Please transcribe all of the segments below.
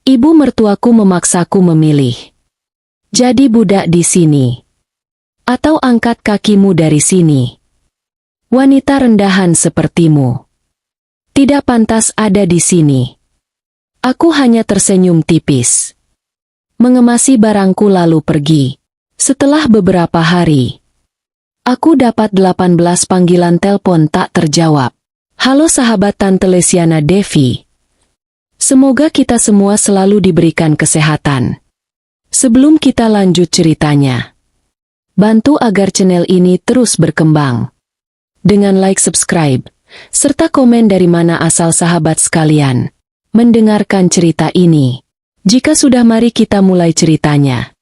Ibu mertuaku memaksaku memilih. Jadi budak di sini. Atau angkat kakimu dari sini. Wanita rendahan sepertimu tidak pantas ada di sini. Aku hanya tersenyum tipis. Mengemasi barangku lalu pergi. Setelah beberapa hari, aku dapat 18 panggilan telepon tak terjawab. Halo sahabat Tante Lesiana Devi. Semoga kita semua selalu diberikan kesehatan. Sebelum kita lanjut ceritanya, bantu agar channel ini terus berkembang. Dengan like, subscribe, serta komen dari mana asal sahabat sekalian mendengarkan cerita ini. Jika sudah, mari kita mulai ceritanya.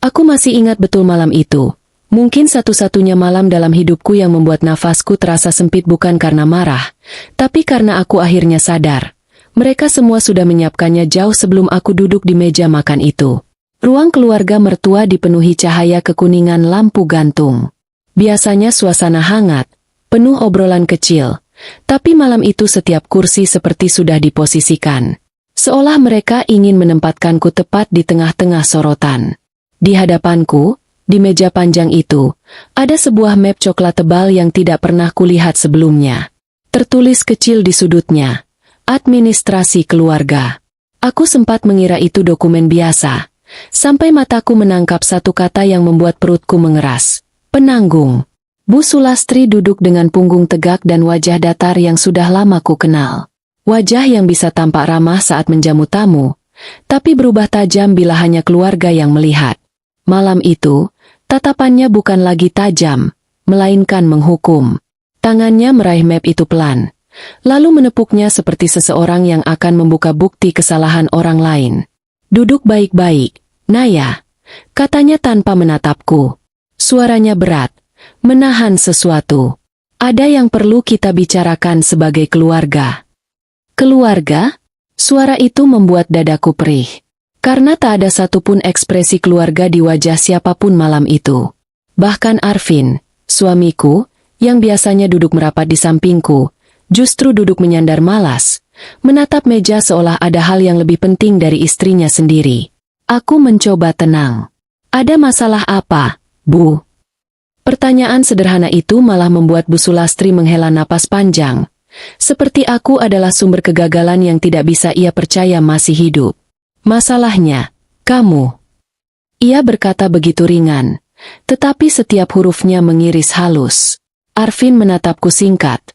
Aku masih ingat betul malam itu. Mungkin satu-satunya malam dalam hidupku yang membuat nafasku terasa sempit, bukan karena marah, tapi karena aku akhirnya sadar. Mereka semua sudah menyiapkannya jauh sebelum aku duduk di meja makan itu. Ruang keluarga mertua dipenuhi cahaya kekuningan lampu gantung. Biasanya suasana hangat, penuh obrolan kecil, tapi malam itu setiap kursi seperti sudah diposisikan. Seolah mereka ingin menempatkanku tepat di tengah-tengah sorotan. Di hadapanku, di meja panjang itu, ada sebuah map coklat tebal yang tidak pernah kulihat sebelumnya. Tertulis kecil di sudutnya, administrasi keluarga. Aku sempat mengira itu dokumen biasa, sampai mataku menangkap satu kata yang membuat perutku mengeras. Penanggung. Bu Sulastri duduk dengan punggung tegak dan wajah datar yang sudah lama ku kenal. Wajah yang bisa tampak ramah saat menjamu tamu, tapi berubah tajam bila hanya keluarga yang melihat. Malam itu, tatapannya bukan lagi tajam, melainkan menghukum. Tangannya meraih map itu pelan, lalu menepuknya seperti seseorang yang akan membuka bukti kesalahan orang lain. Duduk baik-baik, Naya, katanya tanpa menatapku. Suaranya berat, menahan sesuatu. Ada yang perlu kita bicarakan sebagai keluarga. Keluarga? Suara itu membuat dadaku perih. Karena tak ada satupun ekspresi keluarga di wajah siapapun malam itu. Bahkan Arvin, suamiku, yang biasanya duduk merapat di sampingku, justru duduk menyandar malas, menatap meja seolah ada hal yang lebih penting dari istrinya sendiri. Aku mencoba tenang. Ada masalah apa, Bu? Pertanyaan sederhana itu malah membuat Bu Sulastri menghela napas panjang. Seperti aku adalah sumber kegagalan yang tidak bisa ia percaya masih hidup. Masalahnya, kamu. Ia berkata begitu ringan, tetapi setiap hurufnya mengiris halus. Arvin menatapku singkat,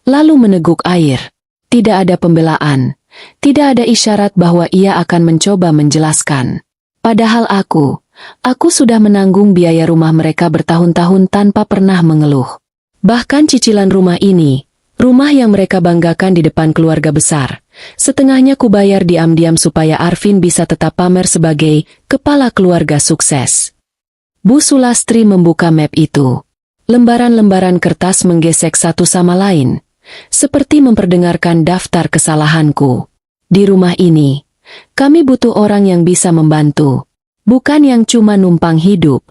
lalu meneguk air. Tidak ada pembelaan, tidak ada isyarat bahwa ia akan mencoba menjelaskan. Padahal aku sudah menanggung biaya rumah mereka bertahun-tahun tanpa pernah mengeluh. Bahkan cicilan rumah ini, rumah yang mereka banggakan di depan keluarga besar, setengahnya kubayar diam-diam supaya Arvin bisa tetap pamer sebagai kepala keluarga sukses. Bu Sulastri membuka map itu. Lembaran-lembaran kertas menggesek satu sama lain, seperti memperdengarkan daftar kesalahanku. Di rumah ini, kami butuh orang yang bisa membantu, bukan yang cuma numpang hidup.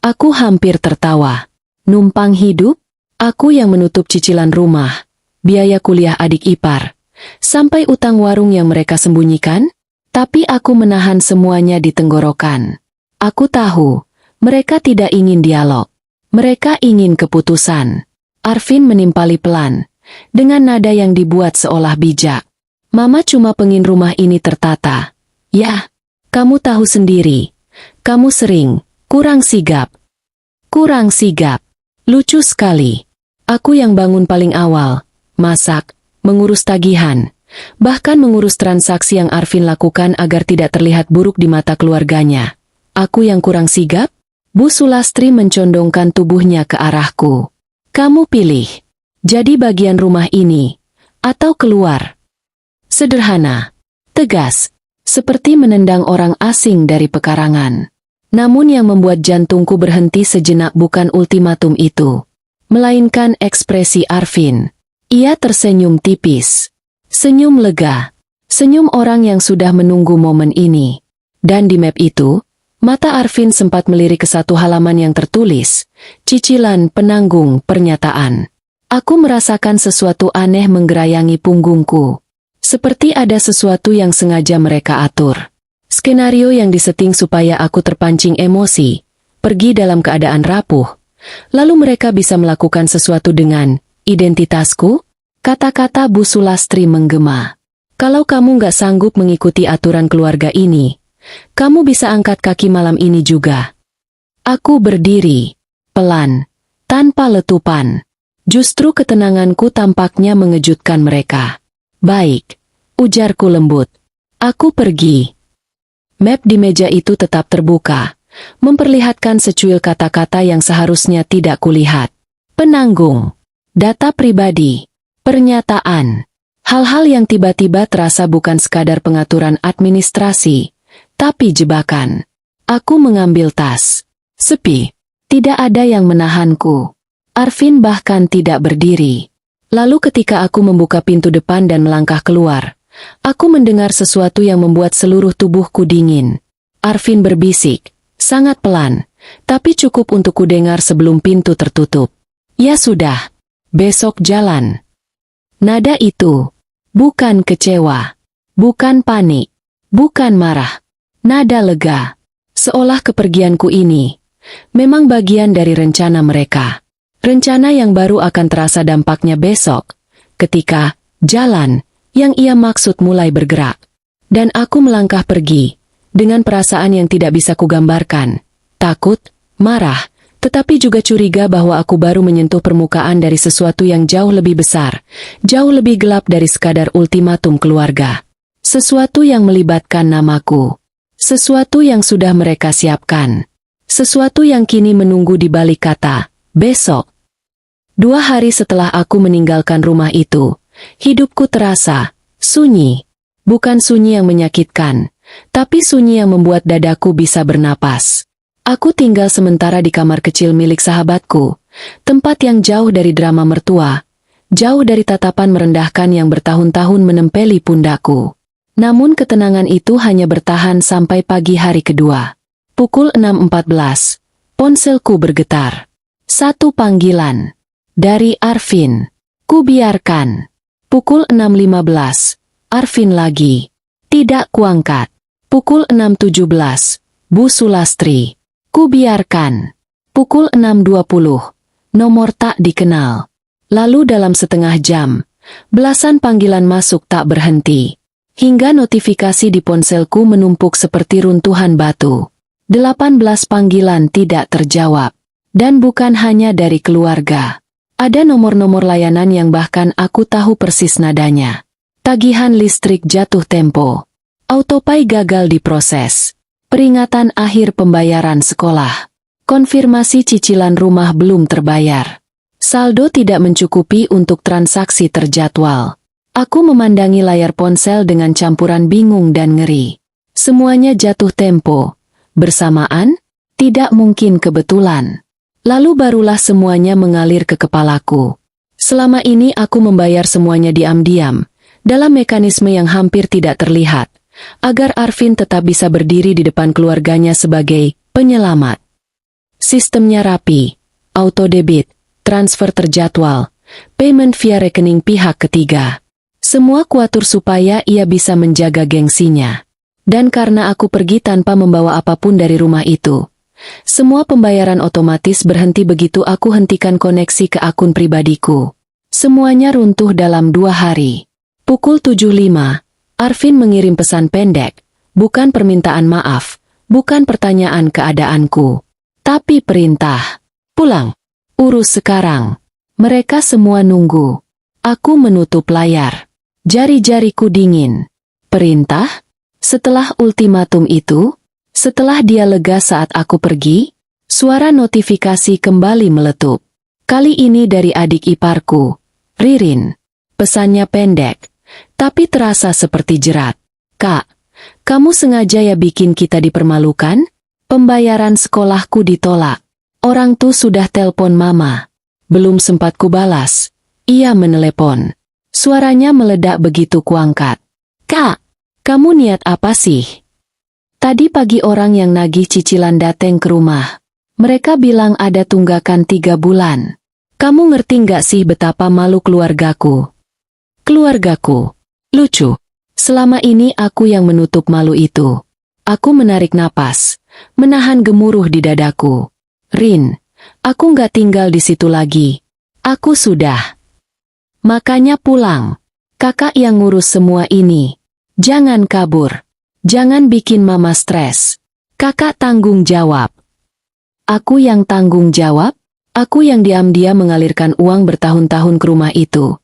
Aku hampir tertawa. Numpang hidup? Aku yang menutup cicilan rumah, biaya kuliah adik ipar, sampai utang warung yang mereka sembunyikan? Tapi aku menahan semuanya di tenggorokan. Aku tahu, mereka tidak ingin dialog. Mereka ingin keputusan. Arvin menimpali pelan, dengan nada yang dibuat seolah bijak. Mama cuma pengen rumah ini tertata. Ya, kamu tahu sendiri. Kamu sering, kurang sigap. Kurang sigap. Lucu sekali. Aku yang bangun paling awal, masak, mengurus tagihan, bahkan mengurus transaksi yang Arvin lakukan agar tidak terlihat buruk di mata keluarganya. Aku yang kurang sigap? Bu Sulastri mencondongkan tubuhnya ke arahku. Kamu pilih, jadi bagian rumah ini, atau keluar. Sederhana, tegas, seperti menendang orang asing dari pekarangan. Namun yang membuat jantungku berhenti sejenak bukan ultimatum itu, melainkan ekspresi Arvin. Ia tersenyum tipis. Senyum lega. Senyum orang yang sudah menunggu momen ini. Dan di map itu, mata Arvin sempat melirik ke satu halaman yang tertulis, cicilan penanggung pernyataan. Aku merasakan sesuatu aneh menggerayangi punggungku. Seperti ada sesuatu yang sengaja mereka atur. Skenario yang diseting supaya aku terpancing emosi, pergi dalam keadaan rapuh. Lalu mereka bisa melakukan sesuatu dengan identitasku? Kata-kata Bu Sulastri menggema. Kalau kamu nggak sanggup mengikuti aturan keluarga ini, kamu bisa angkat kaki malam ini juga. Aku berdiri, pelan, tanpa letupan. Justru ketenanganku tampaknya mengejutkan mereka. Baik, ujarku lembut. Aku pergi. Map di meja itu tetap terbuka, memperlihatkan secuil kata-kata yang seharusnya tidak kulihat. Penanggung, data pribadi, pernyataan. Hal-hal yang tiba-tiba terasa bukan sekadar pengaturan administrasi, tapi jebakan. Aku mengambil tas. Sepi. Tidak ada yang menahanku. Arvin bahkan tidak berdiri. Lalu ketika aku membuka pintu depan dan melangkah keluar, aku mendengar sesuatu yang membuat seluruh tubuhku dingin. Arvin berbisik, sangat pelan, tapi cukup untuk kudengar sebelum pintu tertutup. Ya sudah, besok jalan. Nada itu, bukan kecewa, bukan panik, bukan marah. Nada lega, seolah kepergianku ini memang bagian dari rencana mereka. Rencana yang baru akan terasa dampaknya besok, ketika jalan yang ia maksud mulai bergerak. Dan aku melangkah pergi, dengan perasaan yang tidak bisa kugambarkan. Takut, marah, tetapi juga curiga bahwa aku baru menyentuh permukaan dari sesuatu yang jauh lebih besar, jauh lebih gelap dari sekadar ultimatum keluarga. Sesuatu yang melibatkan namaku. Sesuatu yang sudah mereka siapkan. Sesuatu yang kini menunggu di balik kata, besok. 2 hari setelah aku meninggalkan rumah itu, hidupku terasa sunyi. Bukan sunyi yang menyakitkan, tapi sunyi yang membuat dadaku bisa bernapas. Aku tinggal sementara di kamar kecil milik sahabatku, tempat yang jauh dari drama mertua, jauh dari tatapan merendahkan yang bertahun-tahun menempeli pundakku. Namun ketenangan itu hanya bertahan sampai pagi hari kedua. Pukul 6.14, ponselku bergetar. Satu panggilan. Dari Arvin. Kubiarkan. Pukul 6.15. Arvin lagi. Tidak kuangkat. Pukul 6.17. Bu Sulastri. Kubiarkan. Pukul 6.20. Nomor tak dikenal. Lalu dalam setengah jam, belasan panggilan masuk tak berhenti. Hingga notifikasi di ponselku menumpuk seperti runtuhan batu. 18 panggilan tidak terjawab. Dan bukan hanya dari keluarga. Ada nomor-nomor layanan yang bahkan aku tahu persis nadanya. Tagihan listrik jatuh tempo. Autopay gagal diproses. Peringatan akhir pembayaran sekolah. Konfirmasi cicilan rumah belum terbayar. Saldo tidak mencukupi untuk transaksi terjadwal. Aku memandangi layar ponsel dengan campuran bingung dan ngeri. Semuanya jatuh tempo. Bersamaan? Tidak mungkin kebetulan. Lalu barulah semuanya mengalir ke kepalaku. Selama ini aku membayar semuanya diam-diam, dalam mekanisme yang hampir tidak terlihat, agar Arvin tetap bisa berdiri di depan keluarganya sebagai penyelamat. Sistemnya rapi, auto-debit, transfer terjadwal, payment via rekening pihak ketiga. Semua kuatur supaya ia bisa menjaga gengsinya. Dan karena aku pergi tanpa membawa apapun dari rumah itu, semua pembayaran otomatis berhenti begitu aku hentikan koneksi ke akun pribadiku. Semuanya runtuh dalam 2 hari. Pukul 7.05, Arvin mengirim pesan pendek, bukan permintaan maaf, bukan pertanyaan keadaanku, tapi perintah. Pulang. Urus sekarang. Mereka semua nunggu. Aku menutup layar. Jari-jariku dingin. Perintah? Setelah ultimatum itu? Setelah dia lega saat aku pergi, suara notifikasi kembali meletup. Kali ini dari adik iparku, Ririn. Pesannya pendek, tapi terasa seperti jerat. Kak, kamu sengaja ya bikin kita dipermalukan? Pembayaran sekolahku ditolak. Orang tuh sudah telpon mama. Belum sempat kubalas. Ia menelepon. Suaranya meledak begitu kuangkat. Kak, kamu niat apa sih? Tadi pagi orang yang nagih cicilan dateng ke rumah. Mereka bilang ada tunggakan 3 bulan. Kamu ngerti nggak sih betapa malu keluargaku? Keluargaku. Lucu. Selama ini aku yang menutup malu itu. Aku menarik napas, menahan gemuruh di dadaku. Rin, aku nggak tinggal di situ lagi. Aku sudah. Makanya pulang. Kakak yang ngurus semua ini. Jangan kabur. Jangan bikin mama stres. Kakak tanggung jawab. Aku yang tanggung jawab? Aku yang diam-diam mengalirkan uang bertahun-tahun ke rumah itu.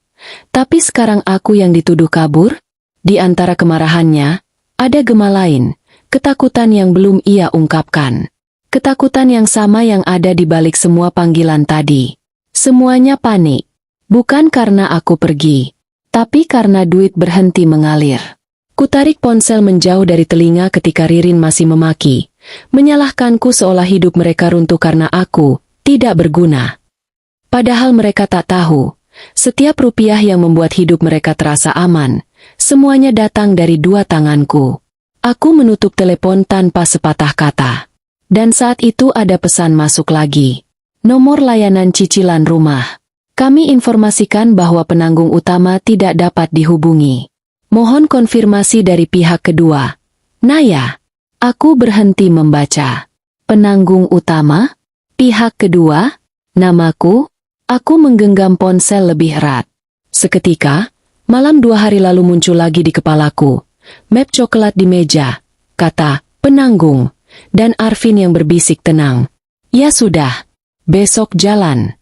Tapi sekarang aku yang dituduh kabur? Di antara kemarahannya, ada gema lain, ketakutan yang belum ia ungkapkan. Ketakutan yang sama yang ada di balik semua panggilan tadi. Semuanya panik. Bukan karena aku pergi, tapi karena duit berhenti mengalir. Kutarik ponsel menjauh dari telinga ketika Ririn masih memaki, menyalahkanku seolah hidup mereka runtuh karena aku tidak berguna. Padahal mereka tak tahu, setiap rupiah yang membuat hidup mereka terasa aman, semuanya datang dari dua tanganku. Aku menutup telepon tanpa sepatah kata. Dan saat itu ada pesan masuk lagi. Nomor layanan cicilan rumah. Kami informasikan bahwa penanggung utama tidak dapat dihubungi. Mohon konfirmasi dari pihak kedua. Naya, aku berhenti membaca. Penanggung utama? Pihak kedua? Namaku? Aku menggenggam ponsel lebih erat. Seketika, malam 2 hari lalu muncul lagi di kepalaku. Map coklat di meja, kata penanggung, dan Arvin yang berbisik tenang. Ya sudah, besok jalan.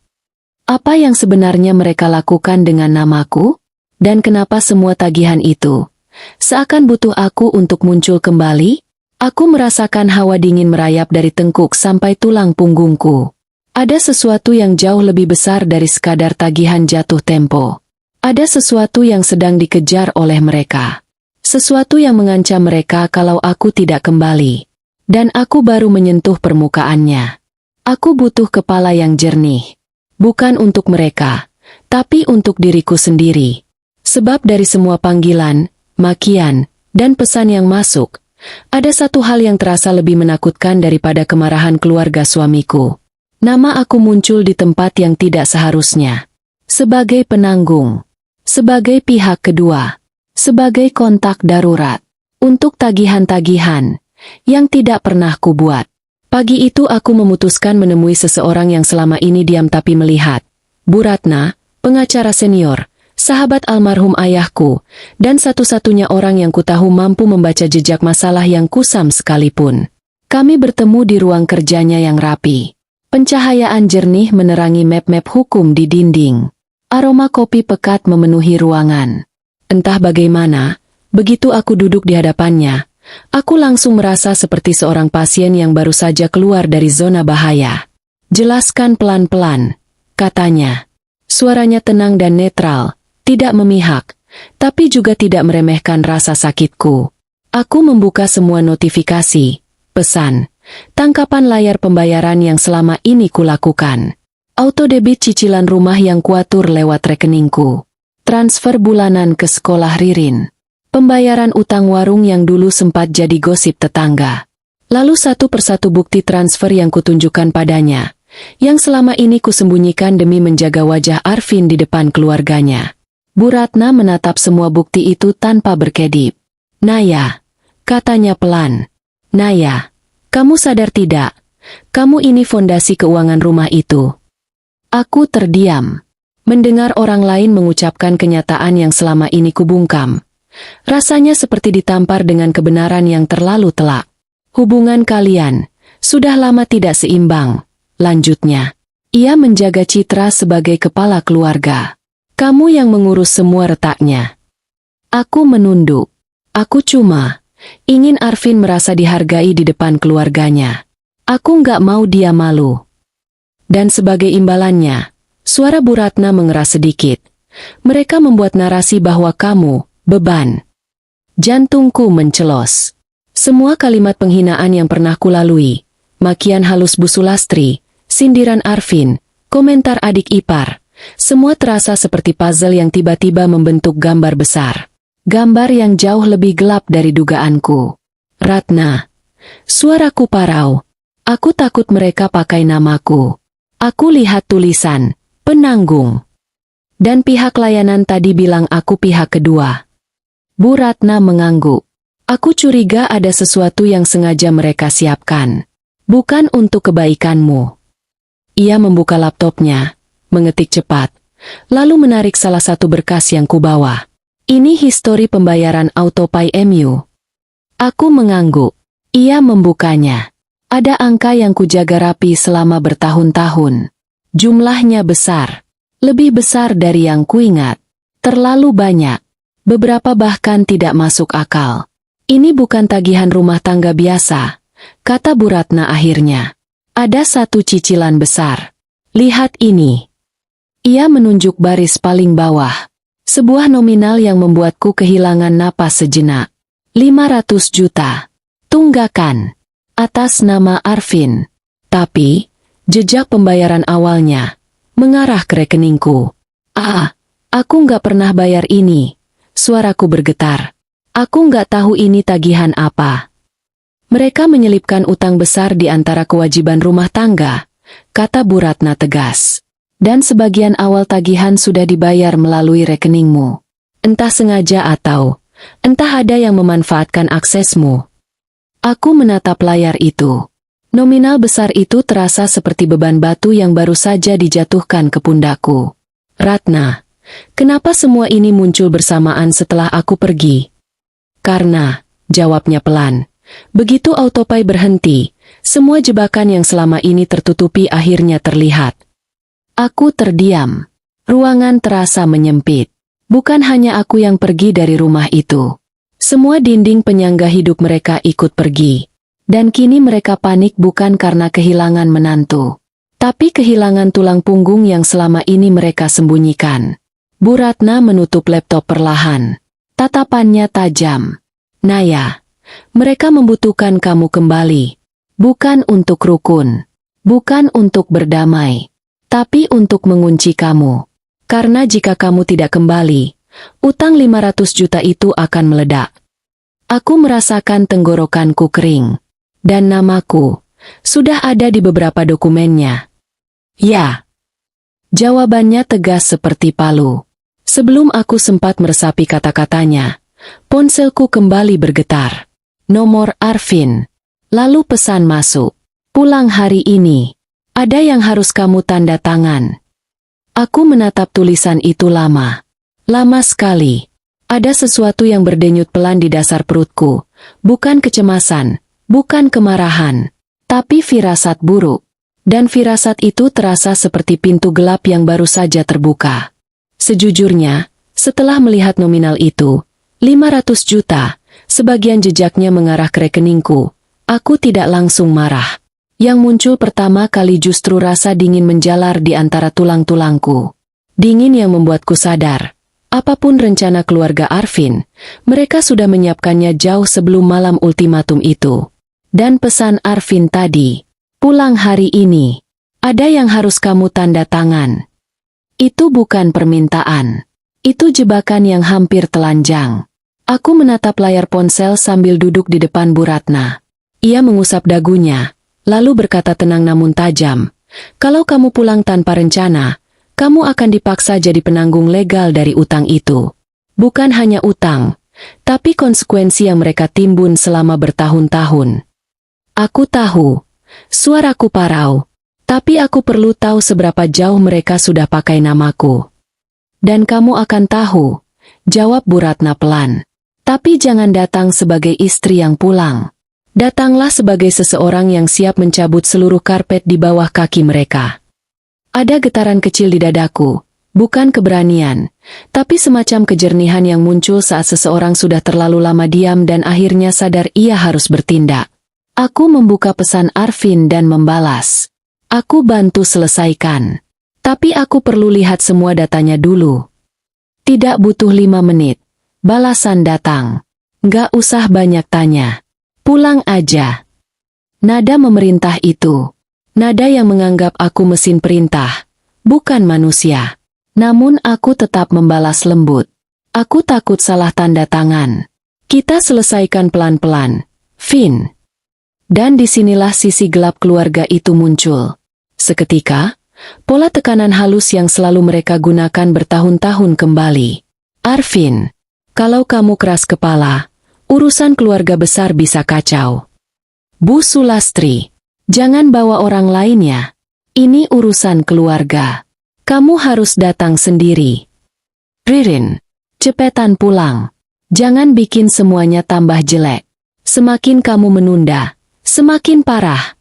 Apa yang sebenarnya mereka lakukan dengan namaku? Dan kenapa semua tagihan itu seakan butuh aku untuk muncul kembali? Aku merasakan hawa dingin merayap dari tengkuk sampai tulang punggungku. Ada sesuatu yang jauh lebih besar dari sekadar tagihan jatuh tempo. Ada sesuatu yang sedang dikejar oleh mereka. Sesuatu yang mengancam mereka kalau aku tidak kembali. Dan aku baru menyentuh permukaannya. Aku butuh kepala yang jernih. Bukan untuk mereka, tapi untuk diriku sendiri. Sebab dari semua panggilan, makian, dan pesan yang masuk, ada satu hal yang terasa lebih menakutkan daripada kemarahan keluarga suamiku. Nama aku muncul di tempat yang tidak seharusnya. Sebagai penanggung. Sebagai pihak kedua. Sebagai kontak darurat. Untuk tagihan-tagihan yang tidak pernah kubuat. Pagi itu aku memutuskan menemui seseorang yang selama ini diam tapi melihat. Bu Ratna, pengacara senior, sahabat almarhum ayahku, dan satu-satunya orang yang kutahu mampu membaca jejak masalah yang kusam sekalipun. Kami bertemu di ruang kerjanya yang rapi. Pencahayaan jernih menerangi map-map hukum di dinding. Aroma kopi pekat memenuhi ruangan. Entah bagaimana, begitu aku duduk di hadapannya, aku langsung merasa seperti seorang pasien yang baru saja keluar dari zona bahaya. Jelaskan pelan-pelan, katanya. Suaranya tenang dan netral, tidak memihak, tapi juga tidak meremehkan rasa sakitku. Aku membuka semua notifikasi, pesan, tangkapan layar pembayaran yang selama ini kulakukan. Autodebit cicilan rumah yang kuatur lewat rekeningku. Transfer bulanan ke sekolah Ririn. Pembayaran utang warung yang dulu sempat jadi gosip tetangga. Lalu satu persatu bukti transfer yang kutunjukkan padanya, yang selama ini kusembunyikan demi menjaga wajah Arvin di depan keluarganya. Bu Ratna menatap semua bukti itu tanpa berkedip. Naya, katanya pelan. Naya, kamu sadar tidak? Kamu ini fondasi keuangan rumah itu. Aku terdiam. Mendengar orang lain mengucapkan kenyataan yang selama ini kubungkam. Rasanya seperti ditampar dengan kebenaran yang terlalu telak. Hubungan kalian sudah lama tidak seimbang. Lanjutnya, ia menjaga citra sebagai kepala keluarga. Kamu yang mengurus semua retaknya. Aku menunduk. Aku cuma ingin Arvin merasa dihargai di depan keluarganya. Aku nggak mau dia malu. Dan sebagai imbalannya, suara Bu Ratna mengeras sedikit. Mereka membuat narasi bahwa kamu beban. Jantungku mencelos. Semua kalimat penghinaan yang pernah kulalui, makian halus Bu Sulastri, sindiran Arvin, komentar adik ipar, semua terasa seperti puzzle yang tiba-tiba membentuk gambar besar. Gambar yang jauh lebih gelap dari dugaanku. Ratna. Suaraku parau. Aku takut mereka pakai namaku. Aku lihat tulisan, penanggung. Dan pihak layanan tadi bilang aku pihak kedua. Bu Ratna mengangguk. Aku curiga ada sesuatu yang sengaja mereka siapkan. Bukan untuk kebaikanmu. Ia membuka laptopnya, mengetik cepat, lalu menarik salah satu berkas yang kubawa. Ini histori pembayaran AutoPay MU. Aku mengangguk. Ia membukanya. Ada angka yang kujaga rapi selama bertahun-tahun. Jumlahnya besar. Lebih besar dari yang kuingat. Terlalu banyak. Beberapa bahkan tidak masuk akal. Ini bukan tagihan rumah tangga biasa, kata Bu Ratna akhirnya. Ada satu cicilan besar. Lihat ini. Ia menunjuk baris paling bawah. Sebuah nominal yang membuatku kehilangan napas sejenak. 500 juta. Tunggakan. Atas nama Arvin. Tapi, jejak pembayaran awalnya mengarah ke rekeningku. Aku nggak pernah bayar ini. Suaraku bergetar. Aku nggak tahu ini tagihan apa. Mereka menyelipkan utang besar di antara kewajiban rumah tangga, kata Bu Ratna tegas. Dan sebagian awal tagihan sudah dibayar melalui rekeningmu. Entah sengaja atau, entah ada yang memanfaatkan aksesmu. Aku menatap layar itu. Nominal besar itu terasa seperti beban batu yang baru saja dijatuhkan ke pundakku. Ratna, kenapa semua ini muncul bersamaan setelah aku pergi? Karena, jawabnya pelan. Begitu AutoPay berhenti, semua jebakan yang selama ini tertutupi akhirnya terlihat. Aku terdiam. Ruangan terasa menyempit. Bukan hanya aku yang pergi dari rumah itu. Semua dinding penyangga hidup mereka ikut pergi. Dan kini mereka panik bukan karena kehilangan menantu, tapi kehilangan tulang punggung yang selama ini mereka sembunyikan. Bu Ratna menutup laptop perlahan. Tatapannya tajam. Naya, mereka membutuhkan kamu kembali. Bukan untuk rukun. Bukan untuk berdamai. Tapi untuk mengunci kamu. Karena jika kamu tidak kembali, utang 500 juta itu akan meledak. Aku merasakan tenggorokanku kering. Dan namaku sudah ada di beberapa dokumennya. Ya. Jawabannya tegas seperti palu. Sebelum aku sempat meresapi kata-katanya, ponselku kembali bergetar. Nomor Arvin. Lalu pesan masuk. Pulang hari ini. Ada yang harus kamu tanda tangan. Aku menatap tulisan itu lama. Lama sekali. Ada sesuatu yang berdenyut pelan di dasar perutku. Bukan kecemasan, bukan kemarahan, tapi firasat buruk. Dan firasat itu terasa seperti pintu gelap yang baru saja terbuka. Sejujurnya, setelah melihat nominal itu, 500 juta, sebagian jejaknya mengarah ke rekeningku, aku tidak langsung marah. Yang muncul pertama kali justru rasa dingin menjalar di antara tulang-tulangku. Dingin yang membuatku sadar, apapun rencana keluarga Arvin, mereka sudah menyiapkannya jauh sebelum malam ultimatum itu. Dan pesan Arvin tadi, pulang hari ini, ada yang harus kamu tanda tangan. Itu bukan permintaan. Itu jebakan yang hampir telanjang. Aku menatap layar ponsel sambil duduk di depan Bu Ratna. Ia mengusap dagunya, lalu berkata tenang namun tajam, kalau kamu pulang tanpa rencana, kamu akan dipaksa jadi penanggung legal dari utang itu. Bukan hanya utang, tapi konsekuensi yang mereka timbun selama bertahun-tahun. Aku tahu, suaraku parau. Tapi aku perlu tahu seberapa jauh mereka sudah pakai namaku. Dan kamu akan tahu, jawab Bu Ratna pelan. Tapi jangan datang sebagai istri yang pulang. Datanglah sebagai seseorang yang siap mencabut seluruh karpet di bawah kaki mereka. Ada getaran kecil di dadaku, bukan keberanian, tapi semacam kejernihan yang muncul saat seseorang sudah terlalu lama diam dan akhirnya sadar ia harus bertindak. Aku membuka pesan Arvin dan membalas. Aku bantu selesaikan. Tapi aku perlu lihat semua datanya dulu. Tidak butuh 5 menit. Balasan datang. Nggak usah banyak tanya. Pulang aja. Nada memerintah itu. Nada yang menganggap aku mesin perintah. Bukan manusia. Namun aku tetap membalas lembut. Aku takut salah tanda tangan. Kita selesaikan pelan-pelan. Vin. Dan disinilah sisi gelap keluarga itu muncul. Seketika, pola tekanan halus yang selalu mereka gunakan bertahun-tahun kembali. Arvin, Kalau kamu keras kepala, urusan keluarga besar bisa kacau. Bu Sulastri, jangan bawa orang lain ya. Ini urusan keluarga. Kamu harus datang sendiri. Ririn, cepetan pulang. Jangan bikin semuanya tambah jelek. Semakin kamu menunda, semakin parah.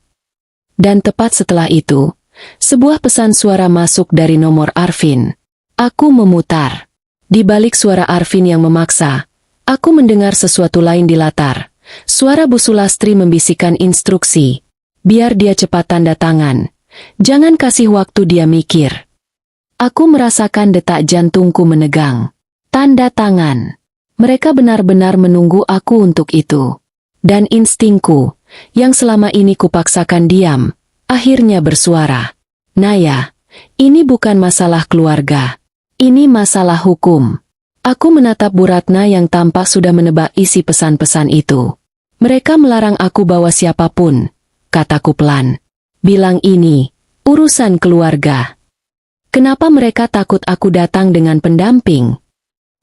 Dan tepat setelah itu, sebuah pesan suara masuk dari nomor Arvin. Aku memutar. Di balik suara Arvin yang memaksa, aku mendengar sesuatu lain di latar. Suara Bu Sulastri membisikkan instruksi. Biar dia cepat tanda tangan. Jangan kasih waktu dia mikir. Aku merasakan detak jantungku menegang. Tanda tangan. Mereka benar-benar menunggu aku untuk itu. Dan instingku, yang selama ini kupaksakan diam, akhirnya bersuara. Naya, ini bukan masalah keluarga. Ini masalah hukum. Aku menatap Bu Ratna yang tampak sudah menebak isi pesan-pesan itu. Mereka melarang aku bawa siapapun, kataku pelan. Bilang ini, urusan keluarga. Kenapa mereka takut aku datang dengan pendamping?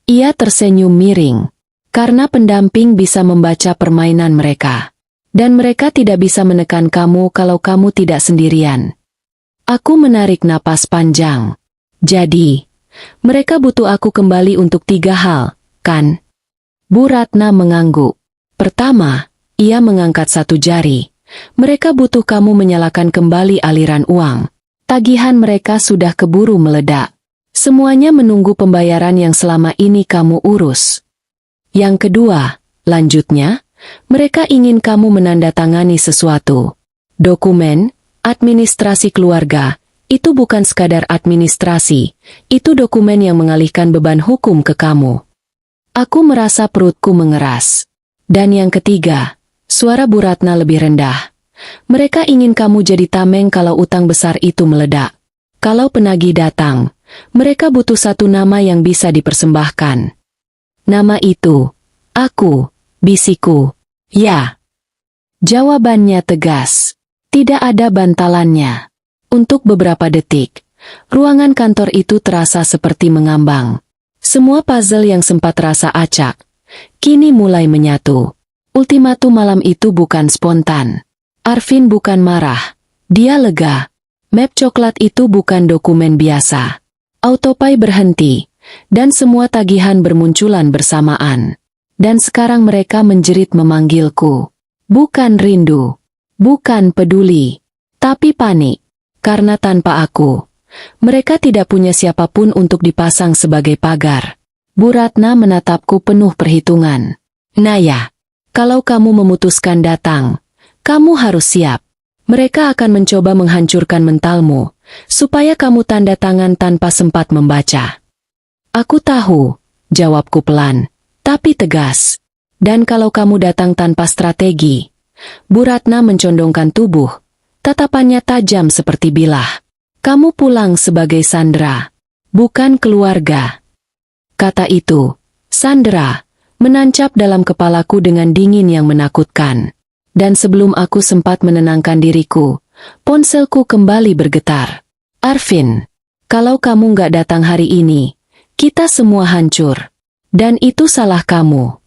Ia tersenyum miring. Karena pendamping bisa membaca permainan mereka. Dan mereka tidak bisa menekan kamu kalau kamu tidak sendirian. Aku menarik napas panjang. Jadi, mereka butuh aku kembali untuk 3 hal, kan? Bu Ratna mengangguk. Pertama, ia mengangkat satu jari. Mereka butuh kamu menyalakan kembali aliran uang. Tagihan mereka sudah keburu meledak. Semuanya menunggu pembayaran yang selama ini kamu urus. Yang kedua, lanjutnya, mereka ingin kamu menandatangani sesuatu. Dokumen, administrasi keluarga, itu bukan sekadar administrasi, itu dokumen yang mengalihkan beban hukum ke kamu. Aku merasa perutku mengeras. Dan yang ketiga, suara Bu Ratna lebih rendah. Mereka ingin kamu jadi tameng kalau utang besar itu meledak. Kalau penagih datang, mereka butuh satu nama yang bisa dipersembahkan. Nama itu, aku, bisikku. Ya. Jawabannya tegas. Tidak ada bantalannya. Untuk beberapa detik, ruangan kantor itu terasa seperti mengambang. Semua puzzle yang sempat terasa acak, kini mulai menyatu. Ultimatum malam itu bukan spontan. Arvin bukan marah. Dia lega. Map coklat itu bukan dokumen biasa. Autopay berhenti. Dan semua tagihan bermunculan bersamaan. Dan sekarang mereka menjerit memanggilku. Bukan rindu. Bukan peduli. Tapi panik. Karena tanpa aku, mereka tidak punya siapapun untuk dipasang sebagai pagar. Bu Ratna menatapku penuh perhitungan. Naya, kalau kamu memutuskan datang, kamu harus siap. Mereka akan mencoba menghancurkan mentalmu, supaya kamu tanda tangan tanpa sempat membaca. Aku tahu, jawabku pelan, tapi tegas. Dan kalau kamu datang tanpa strategi, Bu Ratna mencondongkan tubuh, tatapannya tajam seperti bilah. Kamu pulang sebagai sandera, bukan keluarga. Kata itu, sandera, menancap dalam kepalaku dengan dingin yang menakutkan. Dan sebelum aku sempat menenangkan diriku, ponselku kembali bergetar. Arvin, kalau kamu nggak datang hari ini, kita semua hancur. Dan itu salah kamu.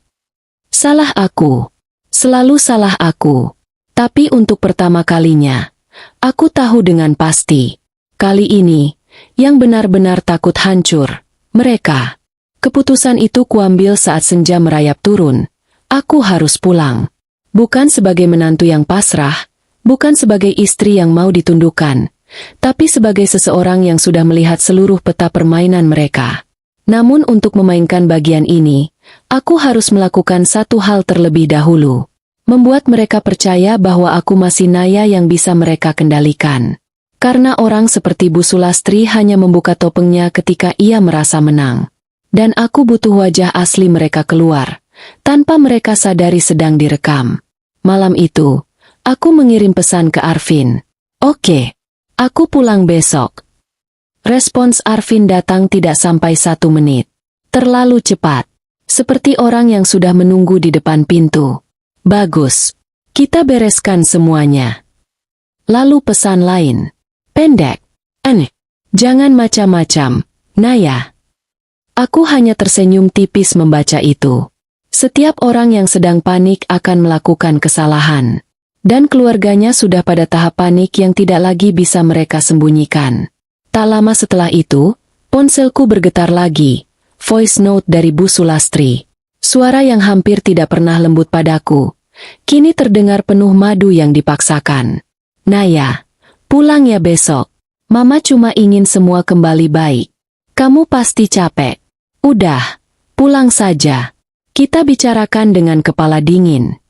Salah aku. Selalu salah aku. Tapi untuk pertama kalinya, aku tahu dengan pasti. Kali ini, yang benar-benar takut hancur, mereka. Keputusan itu kuambil saat senja merayap turun. Aku harus pulang. Bukan sebagai menantu yang pasrah, bukan sebagai istri yang mau ditundukkan, tapi sebagai seseorang yang sudah melihat seluruh peta permainan mereka. Namun untuk memainkan bagian ini, aku harus melakukan satu hal terlebih dahulu. Membuat mereka percaya bahwa aku masih Naya yang bisa mereka kendalikan. Karena orang seperti Bu Sulastri hanya membuka topengnya ketika ia merasa menang. Dan aku butuh wajah asli mereka keluar, tanpa mereka sadari sedang direkam. Malam itu, aku mengirim pesan ke Arvin. Oke, aku pulang besok. Respons Arvin datang tidak sampai 1 menit. Terlalu cepat. Seperti orang yang sudah menunggu di depan pintu. Bagus. Kita bereskan semuanya. Lalu pesan lain. Pendek. Jangan macam-macam, Naya. Aku hanya tersenyum tipis membaca itu. Setiap orang yang sedang panik akan melakukan kesalahan. Dan keluarganya sudah pada tahap panik yang tidak lagi bisa mereka sembunyikan. Tak lama setelah itu, ponselku bergetar lagi. Voice note dari Bu Sulastri. Suara yang hampir tidak pernah lembut padaku. Kini terdengar penuh madu yang dipaksakan. Naya, pulang ya besok. Mama cuma ingin semua kembali baik. Kamu pasti capek. Udah, pulang saja. Kita bicarakan dengan kepala dingin.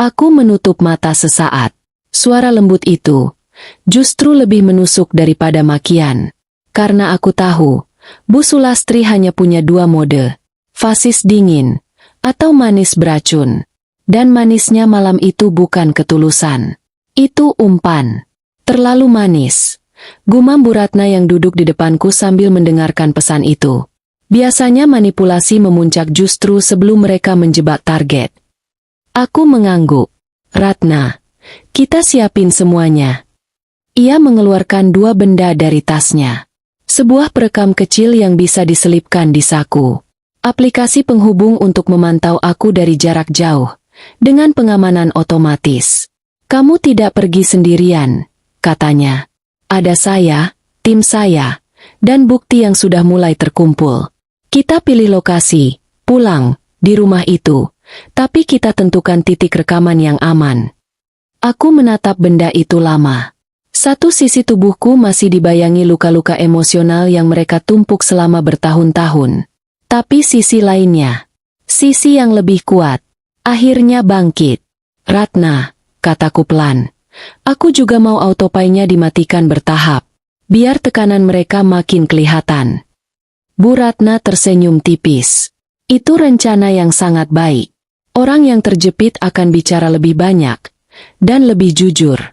Aku menutup mata sesaat. Suara lembut itu justru lebih menusuk daripada makian. Karena aku tahu, Bu Sulastri hanya punya dua mode. Fasis dingin, atau manis beracun. Dan manisnya malam itu bukan ketulusan. Itu umpan. Terlalu manis. Gumam Bu Ratna yang duduk di depanku sambil mendengarkan pesan itu. Biasanya manipulasi memuncak justru sebelum mereka menjebak target. Aku mengangguk. Ratna, kita siapin semuanya. Ia mengeluarkan dua benda dari tasnya. Sebuah perekam kecil yang bisa diselipkan di saku. Aplikasi penghubung untuk memantau aku dari jarak jauh. Dengan pengamanan otomatis. Kamu tidak pergi sendirian, katanya. Ada saya, tim saya, dan bukti yang sudah mulai terkumpul. Kita pilih lokasi, pulang, di rumah itu, tapi kita tentukan titik rekaman yang aman. Aku menatap benda itu lama. Satu sisi tubuhku masih dibayangi luka-luka emosional yang mereka tumpuk selama bertahun-tahun. Tapi sisi lainnya, sisi yang lebih kuat, akhirnya bangkit. Ratna, kataku pelan. Aku juga mau autopilotnya dimatikan bertahap, biar tekanan mereka makin kelihatan. Bu Ratna tersenyum tipis. Itu rencana yang sangat baik. Orang yang terjepit akan bicara lebih banyak, dan lebih jujur.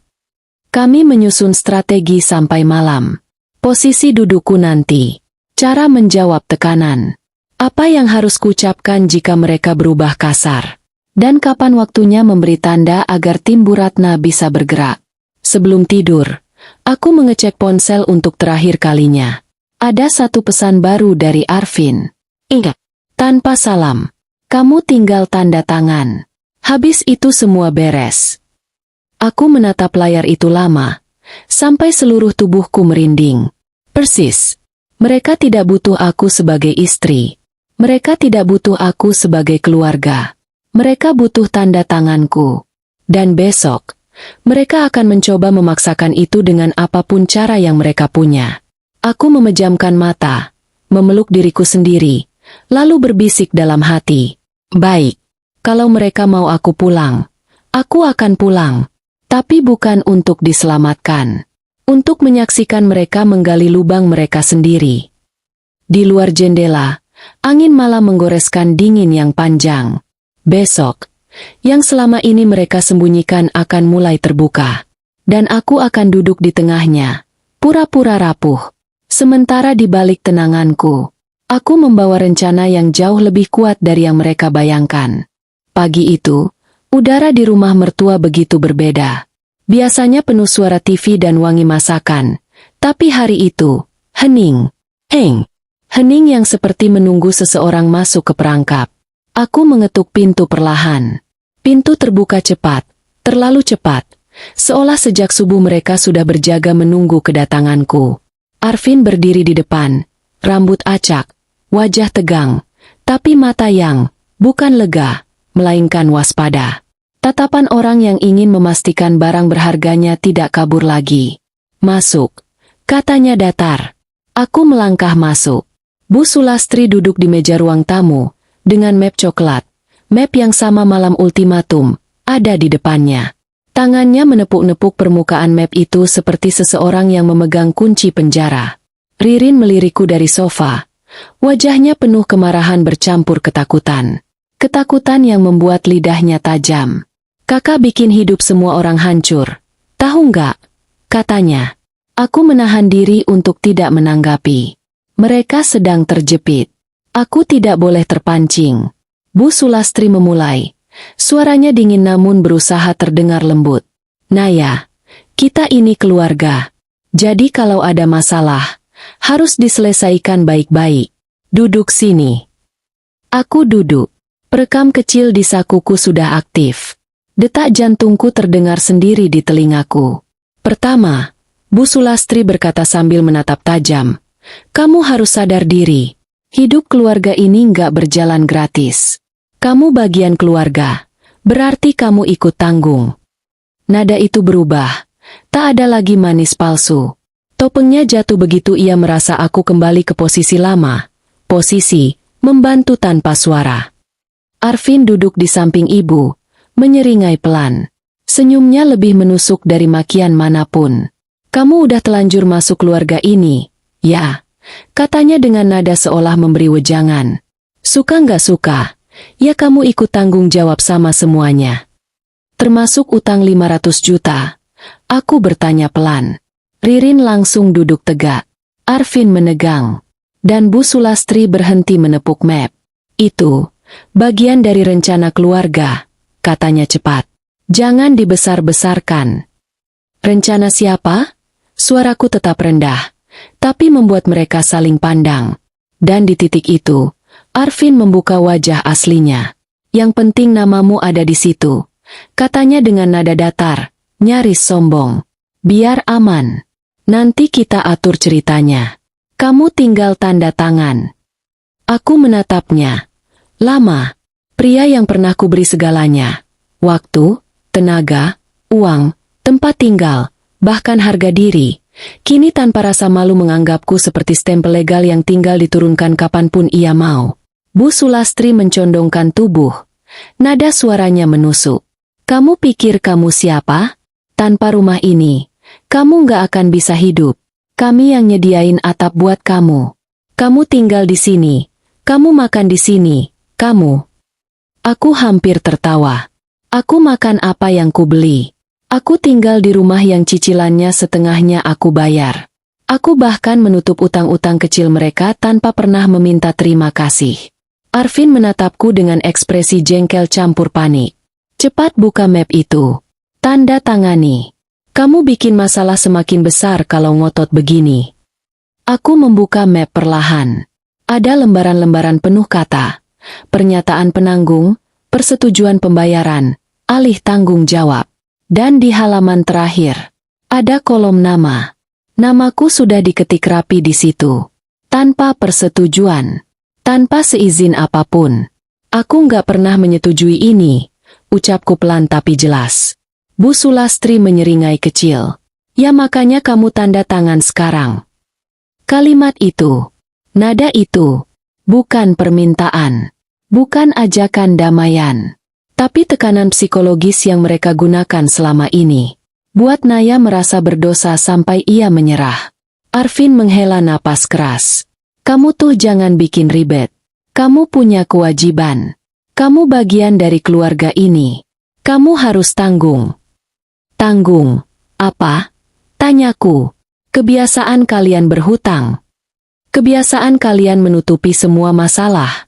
Kami menyusun strategi sampai malam. Posisi dudukku nanti. Cara menjawab tekanan. Apa yang harus kuucapkan jika mereka berubah kasar. Dan kapan waktunya memberi tanda agar tim Bu Ratna bisa bergerak. Sebelum tidur, aku mengecek ponsel untuk terakhir kalinya. Ada satu pesan baru dari Arvin. Ingat, tanpa salam. Kamu tinggal tanda tangan. Habis itu semua beres. Aku menatap layar itu lama, sampai seluruh tubuhku merinding. Persis. Mereka tidak butuh aku sebagai istri. Mereka tidak butuh aku sebagai keluarga. Mereka butuh tanda tanganku. Dan besok, mereka akan mencoba memaksakan itu dengan apapun cara yang mereka punya. Aku memejamkan mata, memeluk diriku sendiri, lalu berbisik dalam hati. Baik, kalau mereka mau aku pulang, aku akan pulang. Tapi bukan untuk diselamatkan. Untuk menyaksikan mereka menggali lubang mereka sendiri. Di luar jendela, angin malam menggoreskan dingin yang panjang. Besok, yang selama ini mereka sembunyikan akan mulai terbuka. Dan aku akan duduk di tengahnya, pura-pura rapuh. Sementara di balik tenanganku, aku membawa rencana yang jauh lebih kuat dari yang mereka bayangkan. Pagi itu, udara di rumah mertua begitu berbeda. Biasanya penuh suara TV dan wangi masakan. Tapi hari itu, hening. Hening yang seperti menunggu seseorang masuk ke perangkap. Aku mengetuk pintu perlahan. Pintu terbuka cepat, terlalu cepat. Seolah sejak subuh mereka sudah berjaga menunggu kedatanganku. Arvin berdiri di depan, rambut acak, wajah tegang, tapi mata yang bukan lega, melainkan waspada. Tatapan orang yang ingin memastikan barang berharganya tidak kabur lagi. Masuk, katanya datar. Aku melangkah masuk. Bu Sulastri duduk di meja ruang tamu, dengan map coklat. Map yang sama malam ultimatum, ada di depannya. Tangannya menepuk-nepuk permukaan map itu seperti seseorang yang memegang kunci penjara. Ririn melirikku dari sofa. Wajahnya penuh kemarahan bercampur ketakutan. Ketakutan yang membuat lidahnya tajam. Kakak bikin hidup semua orang hancur. Tahu nggak? Katanya. Aku menahan diri untuk tidak menanggapi. Mereka sedang terjepit. Aku tidak boleh terpancing. Bu Sulastri memulai. Suaranya dingin namun berusaha terdengar lembut. Naya, kita ini keluarga. Jadi kalau ada masalah, harus diselesaikan baik-baik. Duduk sini. Aku duduk. Perekam kecil di sakuku sudah aktif. Detak jantungku terdengar sendiri di telingaku. Pertama, Bu Sulastri berkata sambil menatap tajam, "Kamu harus sadar diri. Hidup keluarga ini nggak berjalan gratis. Kamu bagian keluarga, berarti kamu ikut tanggung." Nada itu berubah. Tak ada lagi manis palsu. Topengnya jatuh begitu ia merasa aku kembali ke posisi lama. Posisi membantu tanpa suara. Arvin duduk di samping ibu, menyeringai pelan. Senyumnya lebih menusuk dari makian manapun. "Kamu udah telanjur masuk keluarga ini, ya?" katanya dengan nada seolah memberi wejangan. "Suka nggak suka, ya kamu ikut tanggung jawab sama semuanya. Termasuk utang 500 juta. Aku bertanya pelan. Ririn langsung duduk tegak. Arvin menegang. Dan Bu Sulastri berhenti menepuk map. "Itu bagian dari rencana keluarga," katanya cepat. "Jangan dibesar-besarkan." "Rencana siapa?" Suaraku tetap rendah, tapi membuat mereka saling pandang. Dan di titik itu, Arvin membuka wajah aslinya. "Yang penting namamu ada di situ," katanya dengan nada datar, nyaris sombong. "Biar aman. Nanti kita atur ceritanya. Kamu tinggal tanda tangan." Aku menatapnya. Lama. Pria yang pernah kuberi segalanya. Waktu, tenaga, uang, tempat tinggal, bahkan harga diri. Kini tanpa rasa malu menganggapku seperti stempel legal yang tinggal diturunkan kapanpun ia mau. Bu Sulastri mencondongkan tubuh. Nada suaranya menusuk. "Kamu pikir kamu siapa? Tanpa rumah ini, kamu nggak akan bisa hidup. Kami yang nyediain atap buat kamu. Kamu tinggal di sini. Kamu makan di sini. Kamu." Aku hampir tertawa. Aku makan apa yang kubeli. Aku tinggal di rumah yang cicilannya setengahnya aku bayar. Aku bahkan menutup utang-utang kecil mereka tanpa pernah meminta terima kasih. Arvin menatapku dengan ekspresi jengkel campur panik. "Cepat buka map itu. Tanda tangani. Kamu bikin masalah semakin besar kalau ngotot begini." Aku membuka map perlahan. Ada lembaran-lembaran penuh kata. Pernyataan penanggung, persetujuan pembayaran, alih tanggung jawab. Dan di halaman terakhir, ada kolom nama. Namaku sudah diketik rapi di situ. Tanpa persetujuan. Tanpa seizin apapun. "Aku nggak pernah menyetujui ini," ucapku pelan tapi jelas. Bu Sulastri menyeringai kecil. "Ya makanya kamu tanda tangan sekarang." Kalimat itu, nada itu, bukan permintaan. Bukan ajakan damaian. Tapi tekanan psikologis yang mereka gunakan selama ini. Buat Naya merasa berdosa sampai ia menyerah. Arvin menghela napas keras. "Kamu tuh jangan bikin ribet. Kamu punya kewajiban. Kamu bagian dari keluarga ini. Kamu harus tanggung." "Tanggung? Apa?" tanyaku. "Kebiasaan kalian berhutang. Kebiasaan kalian menutupi semua masalah."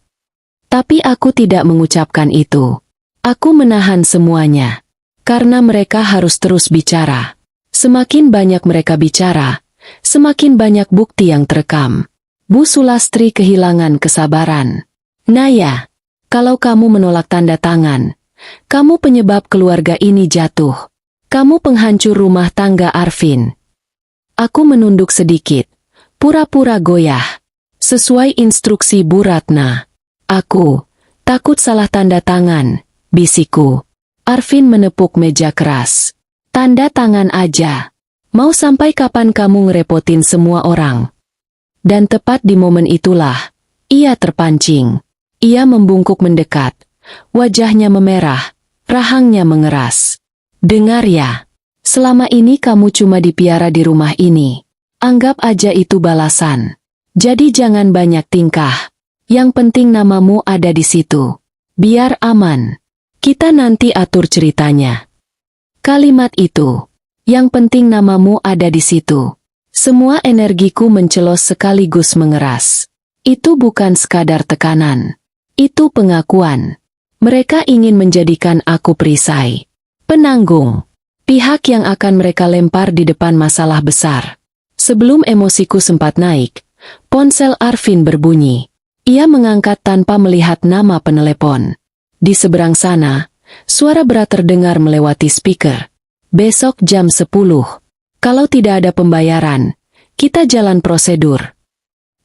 Tapi aku tidak mengucapkan itu. Aku menahan semuanya. Karena mereka harus terus bicara. Semakin banyak mereka bicara, semakin banyak bukti yang terekam. Bu Sulastri kehilangan kesabaran. "Naya, kalau kamu menolak tanda tangan, kamu penyebab keluarga ini jatuh. Kamu penghancur rumah tangga Arvin." Aku menunduk sedikit, pura-pura goyah. Sesuai instruksi Bu Ratna. "Aku takut salah tanda tangan," bisikku. Arvin menepuk meja keras. "Tanda tangan aja. Mau sampai kapan kamu ngerepotin semua orang?" Dan tepat di momen itulah, ia terpancing. Ia membungkuk mendekat. Wajahnya memerah, rahangnya mengeras. "Dengar ya, selama ini kamu cuma dipiara di rumah ini. Anggap aja itu balasan. Jadi jangan banyak tingkah. Yang penting namamu ada di situ. Biar aman. Kita nanti atur ceritanya." Kalimat itu. "Yang penting namamu ada di situ." Semua energiku mencelos sekaligus mengeras. Itu bukan sekadar tekanan. Itu pengakuan. Mereka ingin menjadikan aku perisai. Penanggung. Pihak yang akan mereka lempar di depan masalah besar. Sebelum emosiku sempat naik, ponsel Arvin berbunyi. Ia mengangkat tanpa melihat nama penelepon. Di seberang sana, suara berat terdengar melewati speaker. Besok jam 10. Kalau tidak ada pembayaran, kita jalan prosedur.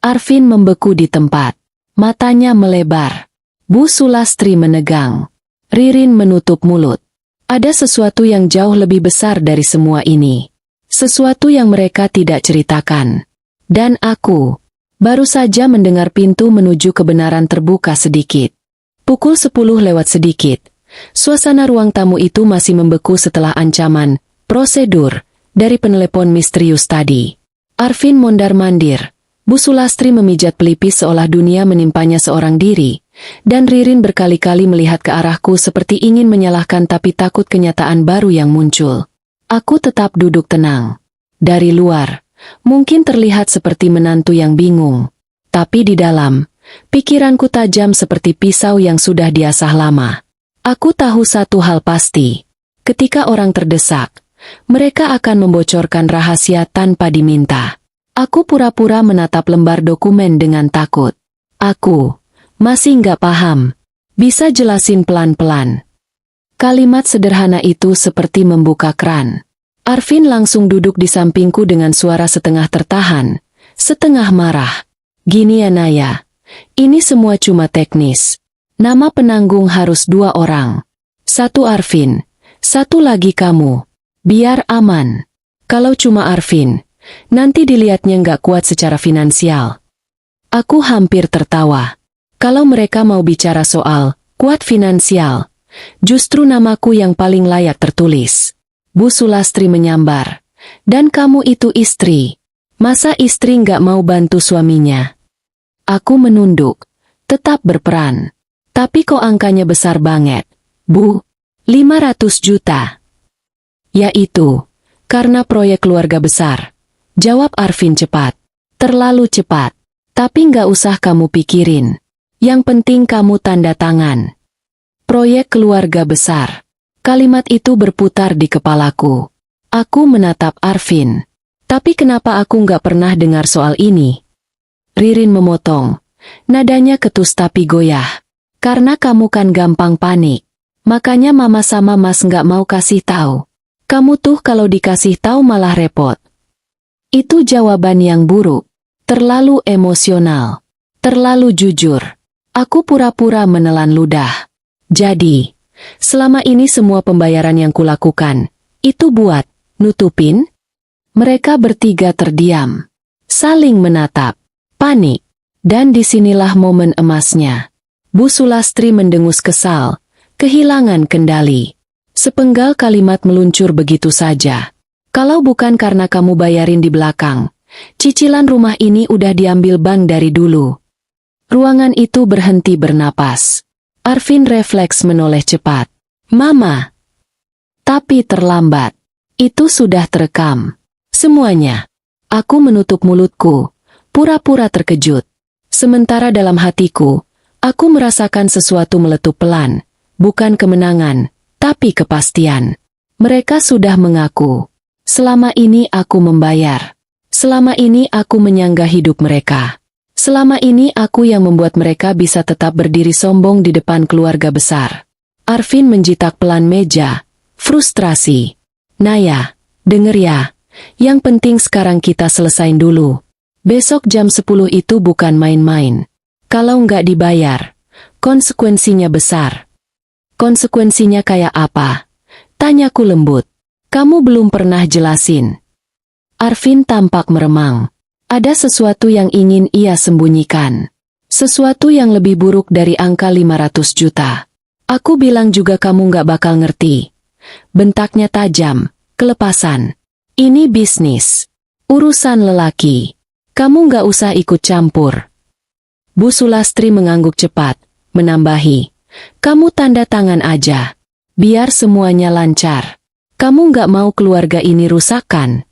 Arvin membeku di tempat. Matanya melebar. Bu Sulastri menegang. Ririn menutup mulut. Ada sesuatu yang jauh lebih besar dari semua ini. Sesuatu yang mereka tidak ceritakan. Dan aku baru saja mendengar pintu menuju kebenaran terbuka sedikit. Pukul 10 lewat sedikit. Suasana ruang tamu itu masih membeku setelah ancaman, prosedur, dari penelepon misterius tadi. Arvin mondar-mandir. Bu Sulastri memijat pelipis seolah dunia menimpanya seorang diri, dan Ririn berkali-kali melihat ke arahku seperti ingin menyalahkan tapi takut kenyataan baru yang muncul. Aku tetap duduk tenang. Dari luar, mungkin terlihat seperti menantu yang bingung. Tapi di dalam, pikiranku tajam seperti pisau yang sudah diasah lama. Aku tahu satu hal pasti. Ketika orang terdesak, mereka akan membocorkan rahasia tanpa diminta. Aku pura-pura menatap lembar dokumen dengan takut. Aku masih nggak paham. Bisa jelasin pelan-pelan? Kalimat sederhana itu seperti membuka keran. Arvin langsung duduk di sampingku dengan suara setengah tertahan, setengah marah. Gini ya Naya, ini semua cuma teknis. Nama penanggung harus 2 orang. 1 Arvin, 1 lagi kamu. Biar aman. Kalau cuma Arvin, nanti dilihatnya nggak kuat secara finansial. Aku hampir tertawa. Kalau mereka mau bicara soal kuat finansial, justru namaku yang paling layak tertulis. Bu Sulastri menyambar. Dan kamu itu istri. Masa istri nggak mau bantu suaminya? Aku menunduk. Tetap berperan. Tapi kok angkanya besar banget, Bu? 500 juta. Yaitu, karena proyek keluarga besar. Jawab Arvin cepat. Terlalu cepat. Tapi nggak usah kamu pikirin. Yang penting kamu tanda tangan. Proyek keluarga besar. Kalimat itu berputar di kepalaku. Aku menatap Arvin. Tapi kenapa aku nggak pernah dengar soal ini? Ririn memotong. Nadanya ketus tapi goyah. Karena kamu kan gampang panik. Makanya mama sama mas nggak mau kasih tahu. Kamu tuh kalau dikasih tahu malah repot. Itu jawaban yang buruk. Terlalu emosional. Terlalu jujur. Aku pura-pura menelan ludah. Jadi, selama ini semua pembayaran yang kulakukan, itu buat nutupin? Mereka bertiga terdiam. Saling menatap. Panik. Dan disinilah momen emasnya. Bu Sulastri mendengus kesal. Kehilangan kendali. Sepenggal kalimat meluncur begitu saja. Kalau bukan karena kamu bayarin di belakang, cicilan rumah ini udah diambil bank dari dulu. Ruangan itu berhenti bernapas. Arvin refleks menoleh cepat. Mama. Tapi terlambat. Itu sudah terekam. Semuanya. Aku menutup mulutku, pura-pura terkejut. Sementara dalam hatiku, aku merasakan sesuatu meletup pelan. Bukan kemenangan, tapi kepastian. Mereka sudah mengaku. Selama ini aku membayar. Selama ini aku menyangga hidup mereka. Selama ini aku yang membuat mereka bisa tetap berdiri sombong di depan keluarga besar. Arvin menjitak pelan meja. Frustrasi. Naya, denger ya. Yang penting sekarang kita selesain dulu. Besok jam 10 itu bukan main-main. Kalau nggak dibayar, konsekuensinya besar. Konsekuensinya kayak apa? Tanyaku lembut. Kamu belum pernah jelasin. Arvin tampak meremang. Ada sesuatu yang ingin ia sembunyikan. Sesuatu yang lebih buruk dari angka 500 juta. Aku bilang juga kamu nggak bakal ngerti. Bentaknya tajam, kelepasan. Ini bisnis. Urusan lelaki. Kamu nggak usah ikut campur. Bu Sulastri mengangguk cepat, menambahi. Kamu tanda tangan aja. Biar semuanya lancar. Kamu nggak mau keluarga ini rusak kan?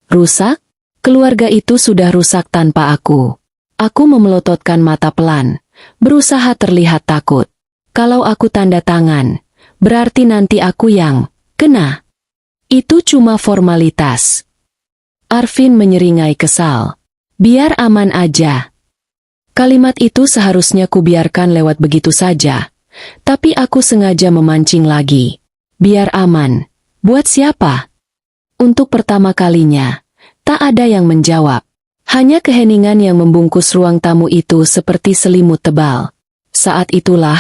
Rusak? Keluarga itu sudah rusak tanpa aku. Aku memelototkan mata pelan, berusaha terlihat takut. Kalau aku tanda tangan, berarti nanti aku yang kena. Itu cuma formalitas. Arvin menyeringai kesal. Biar aman aja. Kalimat itu seharusnya kubiarkan lewat begitu saja, tapi aku sengaja memancing lagi. Biar aman. Buat siapa? Untuk pertama kalinya, tak ada yang menjawab. Hanya keheningan yang membungkus ruang tamu itu seperti selimut tebal. Saat itulah,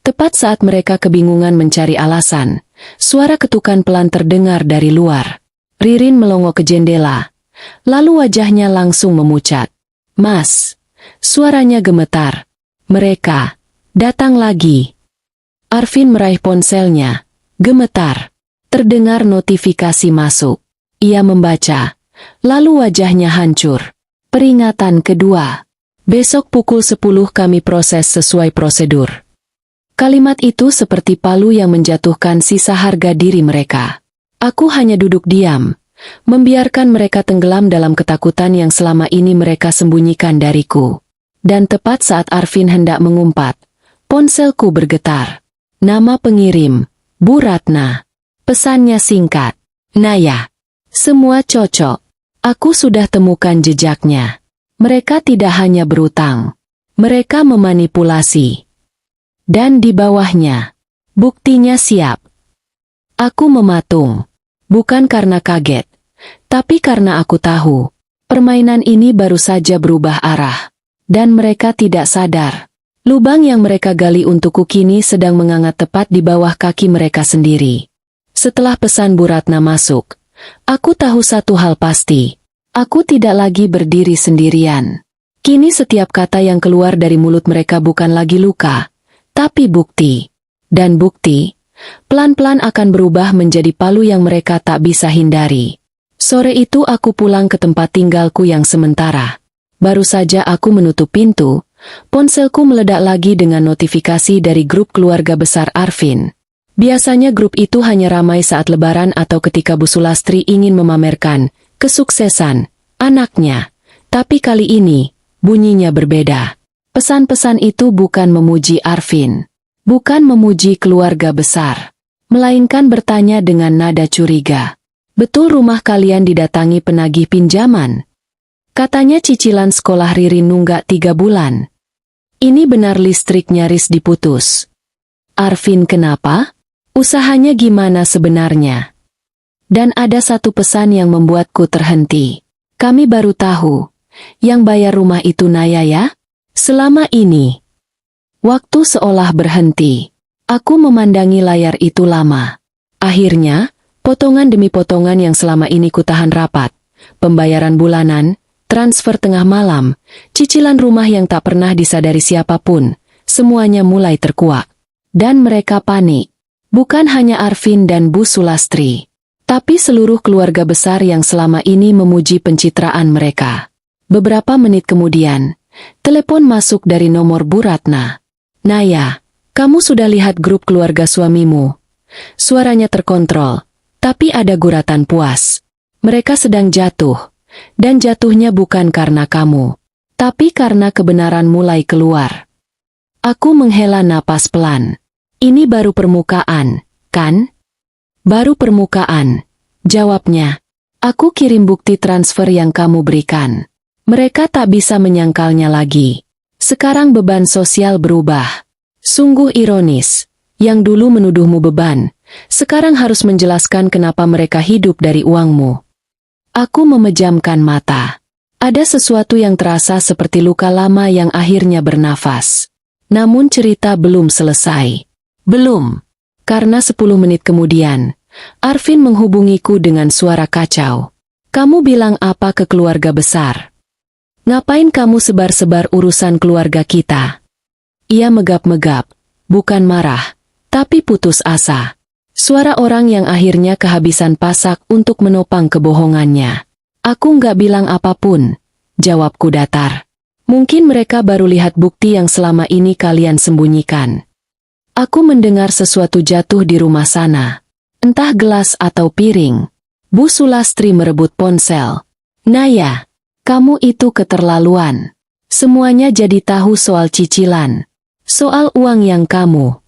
tepat saat mereka kebingungan mencari alasan, suara ketukan pelan terdengar dari luar. Ririn melongo ke jendela, lalu wajahnya langsung memucat. "Mas!" Suaranya gemetar. "Mereka datang lagi." Arvin meraih ponselnya. Gemetar. Terdengar notifikasi masuk. Ia membaca, lalu wajahnya hancur. Peringatan kedua. "Besok pukul 10 kami proses sesuai prosedur." Kalimat itu seperti palu yang menjatuhkan sisa harga diri mereka. Aku hanya duduk diam, membiarkan mereka tenggelam dalam ketakutan yang selama ini mereka sembunyikan dariku. Dan tepat saat Arvin hendak mengumpat, ponselku bergetar. Nama pengirim, Bu Ratna. Pesannya singkat, "Naya, semua cocok. Aku sudah temukan jejaknya. Mereka tidak hanya berutang, mereka memanipulasi. Dan di bawahnya, buktinya siap." Aku mematung. Bukan karena kaget, tapi karena aku tahu, permainan ini baru saja berubah arah. Dan mereka tidak sadar. Lubang yang mereka gali untukku kini sedang mengangat tepat di bawah kaki mereka sendiri. Setelah pesan Bu Ratna masuk, aku tahu satu hal pasti. Aku tidak lagi berdiri sendirian. Kini setiap kata yang keluar dari mulut mereka bukan lagi luka, tapi bukti. Dan bukti, pelan-pelan akan berubah menjadi palu yang mereka tak bisa hindari. Sore itu aku pulang ke tempat tinggalku yang sementara. Baru saja aku menutup pintu, ponselku meledak lagi dengan notifikasi dari grup keluarga besar Arvin. Biasanya grup itu hanya ramai saat lebaran atau ketika Bu Sulastri ingin memamerkan kesuksesan anaknya. Tapi kali ini, bunyinya berbeda. Pesan-pesan itu bukan memuji Arvin, bukan memuji keluarga besar, melainkan bertanya dengan nada curiga. "Betul rumah kalian didatangi penagih pinjaman?" Katanya cicilan sekolah Ririn nunggak 3 bulan. Ini benar listrik nyaris diputus. "Arvin, kenapa? Usahanya gimana sebenarnya?" Dan ada satu pesan yang membuatku terhenti. "Kami baru tahu, yang bayar rumah itu Naya ya? Selama ini." Waktu seolah berhenti. Aku memandangi layar itu lama. Akhirnya, potongan demi potongan yang selama ini kutahan rapat. Pembayaran bulanan, transfer tengah malam, cicilan rumah yang tak pernah disadari siapapun, semuanya mulai terkuak. Dan mereka panik. Bukan hanya Arvin dan Bu Sulastri, tapi seluruh keluarga besar yang selama ini memuji pencitraan mereka. Beberapa menit kemudian, telepon masuk dari nomor Bu Ratna. "Naya, kamu sudah lihat grup keluarga suamimu?" Suaranya terkontrol, tapi ada guratan puas. "Mereka sedang jatuh. Dan jatuhnya bukan karena kamu, tapi karena kebenaran mulai keluar." Aku menghela napas pelan. "Ini baru permukaan, kan?" "Baru permukaan," jawabnya. "Aku kirim bukti transfer yang kamu berikan. Mereka tak bisa menyangkalnya lagi. Sekarang beban sosial berubah. Sungguh ironis, yang dulu menuduhmu beban, sekarang harus menjelaskan kenapa mereka hidup dari uangmu." Aku memejamkan mata. Ada sesuatu yang terasa seperti luka lama yang akhirnya bernafas. Namun cerita belum selesai. Belum. Karena 10 menit kemudian, Arvin menghubungiku dengan suara kacau. "Kamu bilang apa ke keluarga besar? Ngapain kamu sebar-sebar urusan keluarga kita?" Ia megap-megap, bukan marah, tapi putus asa. Suara orang yang akhirnya kehabisan pasak untuk menopang kebohongannya. "Aku nggak bilang apapun," jawabku datar. "Mungkin mereka baru lihat bukti yang selama ini kalian sembunyikan." Aku mendengar sesuatu jatuh di rumah sana. Entah gelas atau piring. Bu Sulastri merebut ponsel. "Naya, kamu itu keterlaluan. Semuanya jadi tahu soal cicilan. Soal uang yang kamu."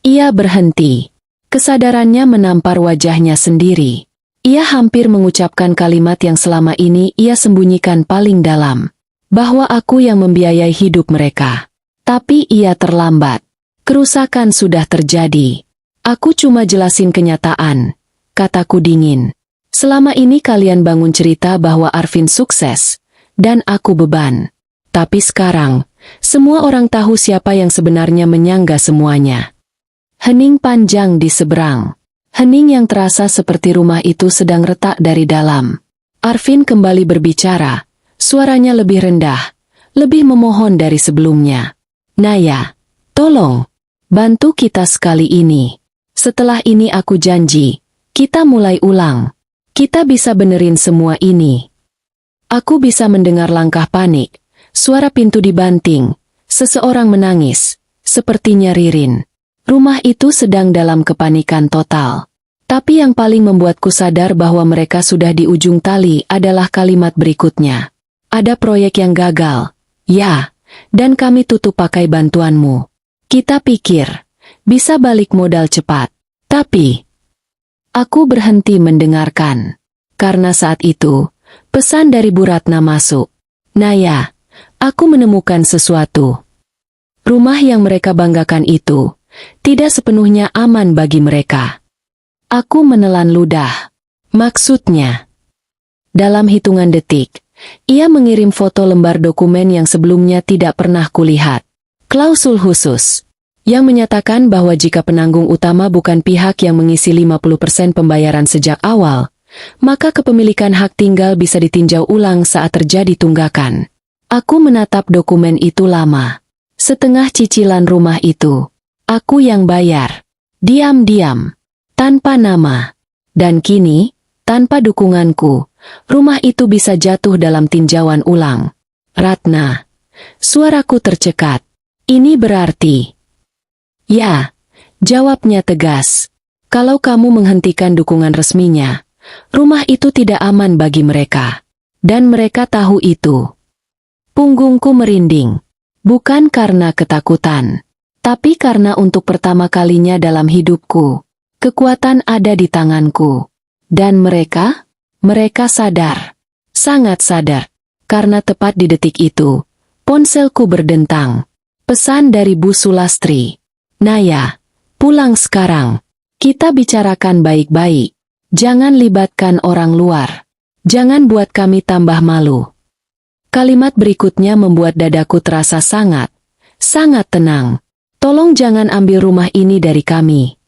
Ia berhenti. Kesadarannya menampar wajahnya sendiri. Ia hampir mengucapkan kalimat yang selama ini ia sembunyikan paling dalam. bahwa aku yang membiayai hidup mereka. Tapi ia terlambat. Kerusakan sudah terjadi. Aku cuma jelasin kenyataan, kataku dingin. Selama ini kalian bangun cerita bahwa Arvin sukses, dan aku beban. Tapi sekarang, semua orang tahu siapa yang sebenarnya menyangga semuanya. Hening panjang di seberang. Hening yang terasa seperti rumah itu sedang retak dari dalam. Arvin kembali berbicara, suaranya lebih rendah, lebih memohon dari sebelumnya. Naya, tolong, bantu kita sekali ini. Setelah ini aku janji, kita mulai ulang. Kita bisa benerin semua ini. Aku bisa mendengar langkah panik, suara pintu dibanting, seseorang menangis, sepertinya Ririn. Rumah itu sedang dalam kepanikan total. Tapi yang paling membuatku sadar bahwa mereka sudah di ujung tali adalah kalimat berikutnya. Ada proyek yang gagal. Ya, dan kami tutup pakai bantuanmu. Kita pikir, bisa balik modal cepat. Tapi, aku berhenti mendengarkan. Karena saat itu, pesan dari Bu Ratna masuk. Naya, aku menemukan sesuatu. Rumah yang mereka banggakan itu tidak sepenuhnya aman bagi mereka. Aku menelan ludah. Maksudnya, dalam hitungan detik, ia mengirim foto lembar dokumen yang sebelumnya tidak pernah kulihat. Klausul khusus, yang menyatakan bahwa jika penanggung utama bukan pihak yang mengisi 50% pembayaran sejak awal, maka kepemilikan hak tinggal bisa ditinjau ulang saat terjadi tunggakan. Aku menatap dokumen itu lama. Setengah cicilan rumah itu. Aku yang bayar. Diam-diam. Tanpa nama. Dan kini, tanpa dukunganku, rumah itu bisa jatuh dalam tinjauan ulang. Ratna. Suaraku tercekat. Ini berarti. Ya. Jawabnya tegas. Kalau kamu menghentikan dukungan resminya, rumah itu tidak aman bagi mereka. Dan mereka tahu itu. Punggungku merinding. Bukan karena ketakutan. Tapi karena untuk pertama kalinya dalam hidupku, kekuatan ada di tanganku. Dan mereka sadar. Sangat sadar. Karena tepat di detik itu, ponselku berdentang. Pesan dari Bu Sulastri. Naya, pulang sekarang. Kita bicarakan baik-baik. Jangan libatkan orang luar. Jangan buat kami tambah malu. Kalimat berikutnya membuat dadaku terasa sangat tenang. Tolong jangan ambil rumah ini dari kami.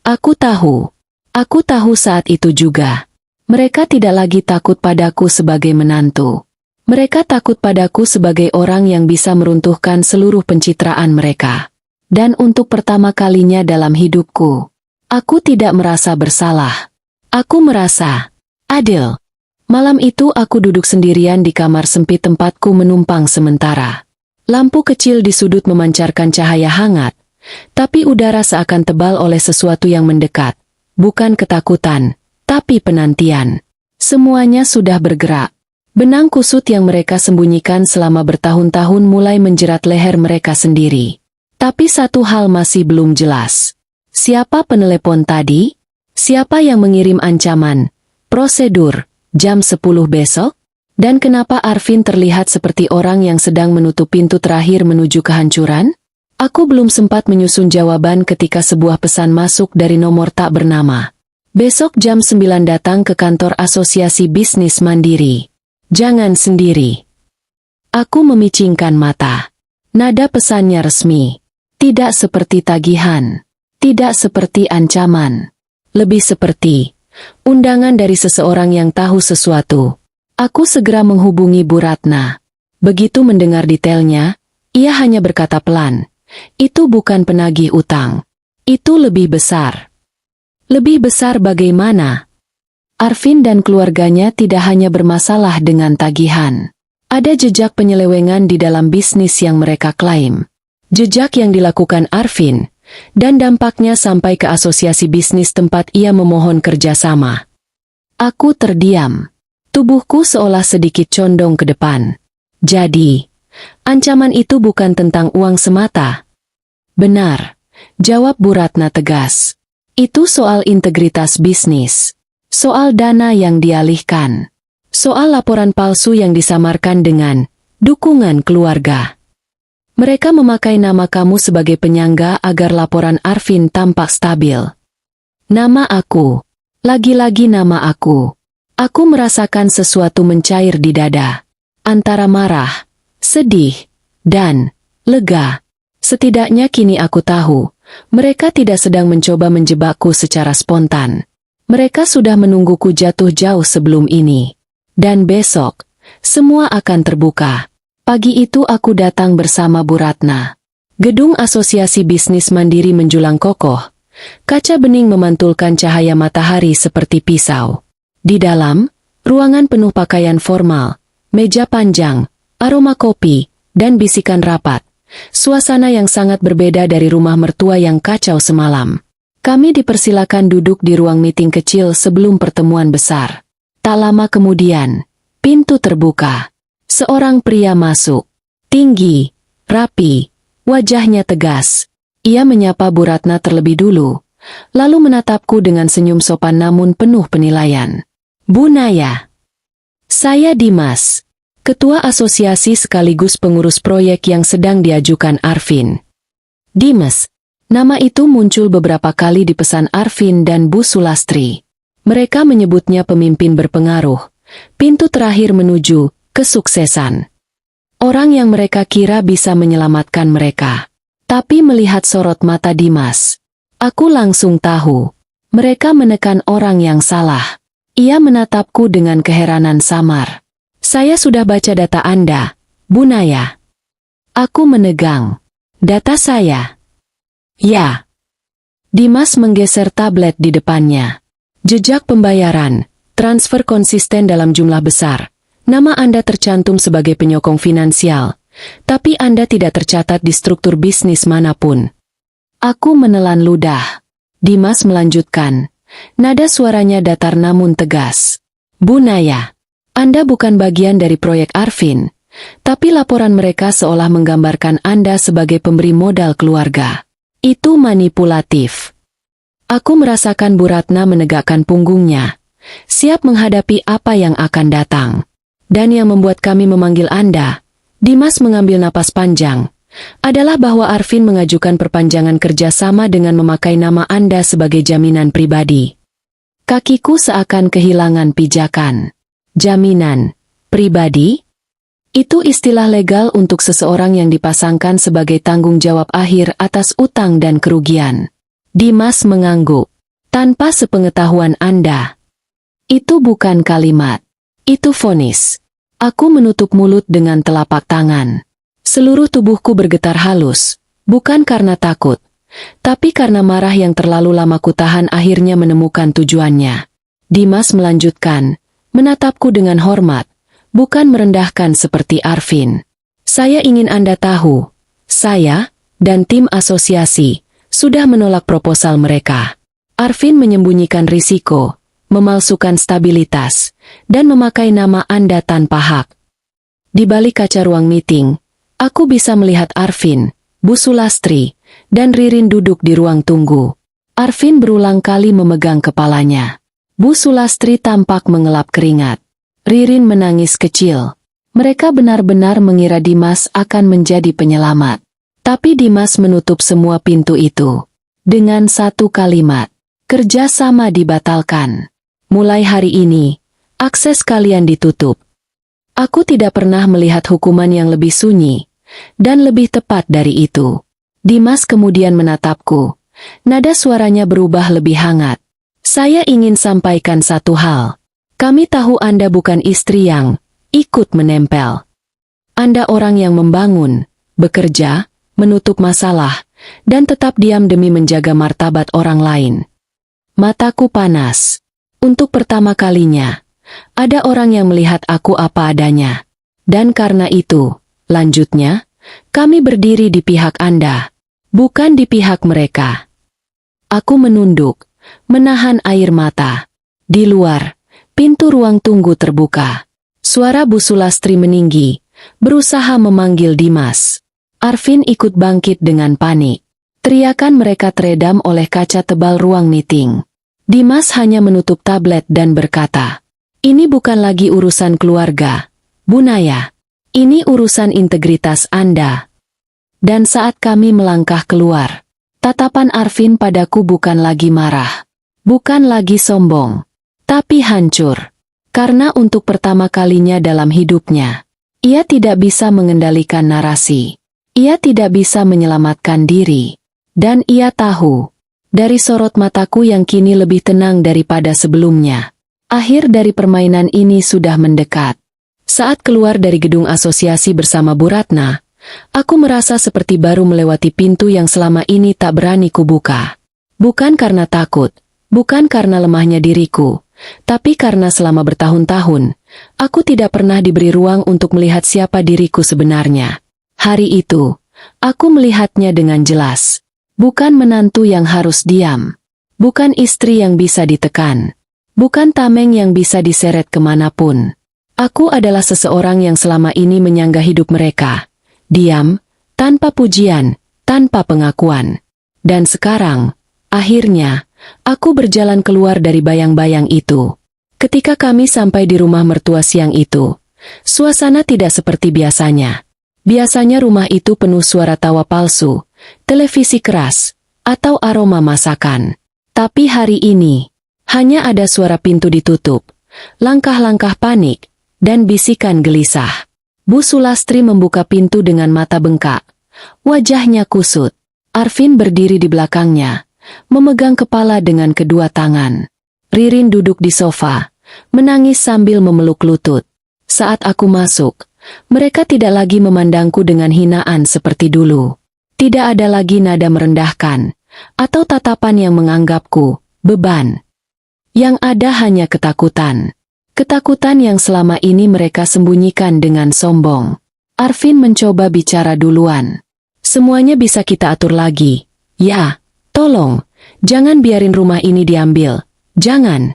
Aku tahu saat itu juga. Mereka tidak lagi takut padaku sebagai menantu. Mereka takut padaku sebagai orang yang bisa meruntuhkan seluruh pencitraan mereka. Dan untuk pertama kalinya dalam hidupku, aku tidak merasa bersalah. Aku merasa adil. Malam itu aku duduk sendirian di kamar sempit tempatku menumpang sementara. Lampu kecil di sudut memancarkan cahaya hangat, tapi udara seakan tebal oleh sesuatu yang mendekat. Bukan ketakutan, tapi penantian. Semuanya sudah bergerak. Benang kusut yang mereka sembunyikan selama bertahun-tahun mulai menjerat leher mereka sendiri. Tapi satu hal masih belum jelas. Siapa penelepon tadi? Siapa yang mengirim ancaman? Prosedur, jam 10 besok? Dan kenapa Arvin terlihat seperti orang yang sedang menutup pintu terakhir menuju kehancuran? Aku belum sempat menyusun jawaban ketika sebuah pesan masuk dari nomor tak bernama. Besok jam 9 datang ke kantor Asosiasi Bisnis Mandiri. Jangan sendiri. Aku memicingkan mata. Nada pesannya resmi. Tidak seperti tagihan. Tidak seperti ancaman. Lebih seperti undangan dari seseorang yang tahu sesuatu. Aku segera menghubungi Bu Ratna. Begitu mendengar detailnya, ia hanya berkata pelan, "Itu bukan penagih utang. Itu lebih besar." Lebih besar bagaimana? Arvin dan keluarganya tidak hanya bermasalah dengan tagihan. Ada jejak penyelewengan di dalam bisnis yang mereka klaim. Jejak yang dilakukan Arvin, dan dampaknya sampai ke asosiasi bisnis tempat ia memohon kerjasama. Aku terdiam. Tubuhku seolah sedikit condong ke depan. Jadi, ancaman itu bukan tentang uang semata. Benar, jawab Bu Ratna tegas. Itu soal integritas bisnis. Soal dana yang dialihkan. Soal laporan palsu yang disamarkan dengan Dukungan keluarga. Mereka memakai nama kamu sebagai penyangga agar laporan Arvin tampak stabil. Nama aku. Lagi-lagi nama aku. Aku merasakan sesuatu mencair di dada. Antara marah, sedih, dan lega. Setidaknya kini aku tahu, mereka tidak sedang mencoba menjebakku secara spontan. Mereka sudah menungguku jatuh jauh sebelum ini. Dan besok, semua akan terbuka. Pagi itu aku datang bersama Bu Ratna. Gedung Asosiasi Bisnis Mandiri menjulang kokoh. Kaca bening memantulkan cahaya matahari seperti pisau. Di dalam, ruangan penuh pakaian formal, meja panjang, aroma kopi, dan bisikan rapat. Suasana yang sangat berbeda dari rumah mertua yang kacau semalam. Kami dipersilakan duduk di ruang meeting kecil sebelum pertemuan besar. Tak lama kemudian, pintu terbuka. Seorang pria masuk. Tinggi, rapi, wajahnya tegas. Ia menyapa Bu Ratna terlebih dulu, lalu menatapku dengan senyum sopan namun penuh penilaian. Bu Naya. Saya Dimas, Ketua Asosiasi sekaligus pengurus proyek yang sedang diajukan Arvin. Dimas. Nama itu muncul beberapa kali di pesan Arvin dan Bu Sulastri. Mereka menyebutnya pemimpin berpengaruh. Pintu terakhir menuju kesuksesan. Orang yang mereka kira bisa menyelamatkan mereka. Tapi melihat sorot mata Dimas, aku langsung tahu. Mereka menekan orang yang salah. Ia menatapku dengan keheranan samar. Saya sudah baca data Anda, Bu Naya. Aku menegang. Data saya? Ya. Dimas menggeser tablet di depannya. Jejak pembayaran, transfer konsisten dalam jumlah besar. Nama Anda tercantum sebagai penyokong finansial, tapi Anda tidak tercatat di struktur bisnis manapun. Aku menelan ludah. Dimas melanjutkan. Nada suaranya datar namun tegas. Bu Naya, Anda bukan bagian dari proyek Arvin, tapi laporan mereka seolah menggambarkan Anda sebagai pemberi modal keluarga. Itu manipulatif. Aku merasakan Bu Ratna menegakkan punggungnya, siap menghadapi apa yang akan datang. Dan yang membuat kami memanggil Anda, Dimas mengambil napas panjang, adalah bahwa Arvin mengajukan perpanjangan kerjasama dengan memakai nama Anda sebagai jaminan pribadi. Kakiku seakan kehilangan pijakan. Jaminan pribadi? Itu istilah legal untuk seseorang yang dipasangkan sebagai tanggung jawab akhir atas utang dan kerugian. Dimas mengangguk. Tanpa sepengetahuan Anda. Itu bukan kalimat. Itu vonis. Aku menutup mulut dengan telapak tangan. Seluruh tubuhku bergetar halus, bukan karena takut, tapi karena marah yang terlalu lama kutahan akhirnya menemukan tujuannya. Dimas melanjutkan, menatapku dengan hormat, bukan merendahkan seperti Arvin. Saya ingin Anda tahu, saya dan tim asosiasi sudah menolak proposal mereka. Arvin menyembunyikan risiko, memalsukan stabilitas, dan memakai nama Anda tanpa hak. Di balik kaca ruang meeting, aku bisa melihat Arvin, Bu Sulastri, dan Ririn duduk di ruang tunggu. Arvin berulang kali memegang kepalanya. Bu Sulastri tampak mengelap keringat. Ririn menangis kecil. Mereka benar-benar mengira Dimas akan menjadi penyelamat. Tapi Dimas menutup semua pintu itu. Dengan satu kalimat, kerjasama dibatalkan. Mulai hari ini, akses kalian ditutup. Aku tidak pernah melihat hukuman yang lebih sunyi, dan lebih tepat dari itu. Dimas kemudian menatapku. Nada suaranya berubah lebih hangat. Saya ingin sampaikan satu hal. Kami tahu Anda bukan istri yang ikut menempel. Anda orang yang membangun, bekerja, menutup masalah, dan tetap diam demi menjaga martabat orang lain. Mataku panas. Untuk pertama kalinya, ada orang yang melihat aku apa adanya. Dan karena itu, lanjutnya, kami berdiri di pihak Anda, bukan di pihak mereka. Aku menunduk, menahan air mata. Di luar, pintu ruang tunggu terbuka. Suara Bu Sulastri meninggi, berusaha memanggil Dimas. Arvin ikut bangkit dengan panik. Teriakan mereka teredam oleh kaca tebal ruang meeting. Dimas hanya menutup tablet dan berkata, "Ini bukan lagi urusan keluarga, Bu Naya. Ini urusan integritas Anda. Dan saat kami melangkah keluar, tatapan Arvin padaku bukan lagi marah, bukan lagi sombong, tapi hancur. Karena untuk pertama kalinya dalam hidupnya, ia tidak bisa mengendalikan narasi. Ia tidak bisa menyelamatkan diri. Dan ia tahu, dari sorot mataku yang kini lebih tenang daripada sebelumnya, akhir dari permainan ini sudah mendekat. Saat keluar dari gedung asosiasi bersama Bu Ratna, aku merasa seperti baru melewati pintu yang selama ini tak berani kubuka. Bukan karena takut, bukan karena lemahnya diriku, tapi karena selama bertahun-tahun, aku tidak pernah diberi ruang untuk melihat siapa diriku sebenarnya. Hari itu, aku melihatnya dengan jelas. Bukan menantu yang harus diam. Bukan istri yang bisa ditekan. Bukan tameng yang bisa diseret kemanapun. Aku adalah seseorang yang selama ini menyangga hidup mereka. Diam, tanpa pujian, tanpa pengakuan. Dan sekarang, akhirnya, aku berjalan keluar dari bayang-bayang itu. Ketika kami sampai di rumah mertua siang itu, suasana tidak seperti biasanya. Biasanya rumah itu penuh suara tawa palsu, televisi keras, atau aroma masakan. Tapi hari ini, hanya ada suara pintu ditutup, langkah-langkah panik, dan bisikan gelisah. Bu Sulastri membuka pintu dengan mata bengkak. Wajahnya kusut. Arvin berdiri di belakangnya, memegang kepala dengan kedua tangan. Ririn duduk di sofa, menangis sambil memeluk lutut. Saat aku masuk, mereka tidak lagi memandangku dengan hinaan seperti dulu. Tidak ada lagi nada merendahkan, atau tatapan yang menganggapku beban. Yang ada hanya ketakutan. Ketakutan yang selama ini mereka sembunyikan dengan sombong. Arvin mencoba bicara duluan. Semuanya bisa kita atur lagi. Ya, tolong, jangan biarin rumah ini diambil. Jangan.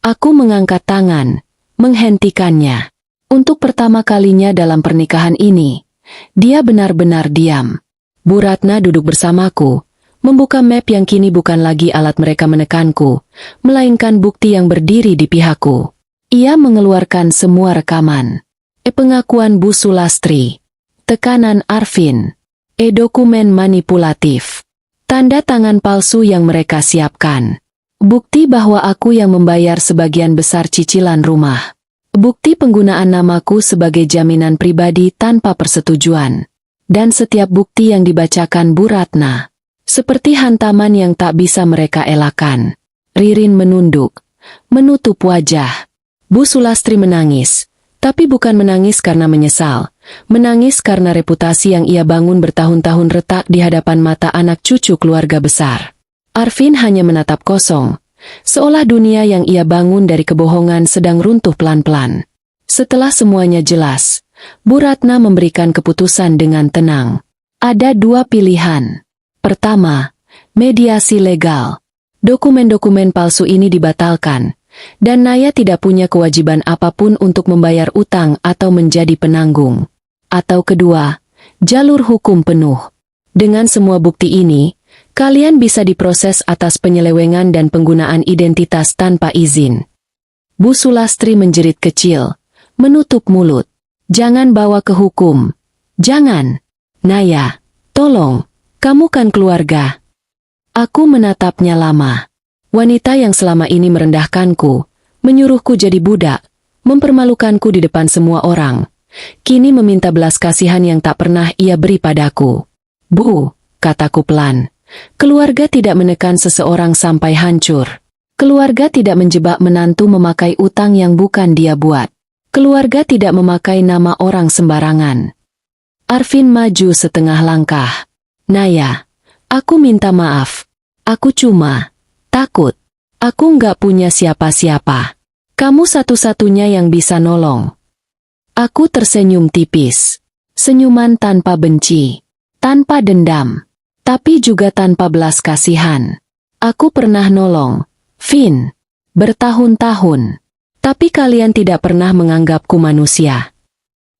Aku mengangkat tangan, menghentikannya. Untuk pertama kalinya dalam pernikahan ini, dia benar-benar diam. Bu Ratna duduk bersamaku, membuka map yang kini bukan lagi alat mereka menekanku, melainkan bukti yang berdiri di pihakku. Ia mengeluarkan semua rekaman. Pengakuan Bu Sulastri. Tekanan Arvin. Dokumen manipulatif. Tanda tangan palsu yang mereka siapkan. Bukti bahwa aku yang membayar sebagian besar cicilan rumah. Bukti penggunaan namaku sebagai jaminan pribadi tanpa persetujuan. Dan setiap bukti yang dibacakan Bu Ratna, seperti hantaman yang tak bisa mereka elakkan. Ririn menunduk, menutup wajah. Bu Sulastri menangis, tapi bukan menangis karena menyesal. Menangis karena reputasi yang ia bangun bertahun-tahun retak di hadapan mata anak cucu keluarga besar. Arvin hanya menatap kosong, seolah dunia yang ia bangun dari kebohongan sedang runtuh pelan-pelan. Setelah semuanya jelas, Bu Ratna memberikan keputusan dengan tenang. Ada dua pilihan. Pertama, mediasi legal. Dokumen-dokumen palsu ini dibatalkan, dan Naya tidak punya kewajiban apapun untuk membayar utang atau menjadi penanggung. Atau kedua, jalur hukum penuh. Dengan semua bukti ini, kalian bisa diproses atas penyelewengan dan penggunaan identitas tanpa izin. Bu Sulastri menjerit kecil, menutup mulut. Jangan bawa ke hukum. Jangan. Naya, tolong, kamu kan keluarga. Aku menatapnya lama. Wanita yang selama ini merendahkanku, menyuruhku jadi budak, mempermalukanku di depan semua orang, kini meminta belas kasihan yang tak pernah ia beri padaku. Bu, kataku pelan, keluarga tidak menekan seseorang sampai hancur. Keluarga tidak menjebak menantu memakai utang yang bukan dia buat. Keluarga tidak memakai nama orang sembarangan. Arvin maju setengah langkah. Naya, aku minta maaf. Aku cuma takut. Aku nggak punya siapa-siapa. Kamu satu-satunya yang bisa nolong. Aku tersenyum tipis. Senyuman tanpa benci. Tanpa dendam. Tapi juga tanpa belas kasihan. Aku pernah nolong. Vin. Bertahun-tahun. Tapi kalian tidak pernah menganggapku manusia.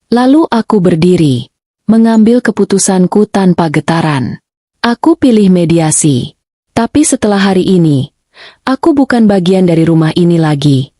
Lalu aku berdiri. Mengambil keputusanku tanpa getaran. Aku pilih mediasi. Tapi setelah hari ini, aku bukan bagian dari rumah ini lagi.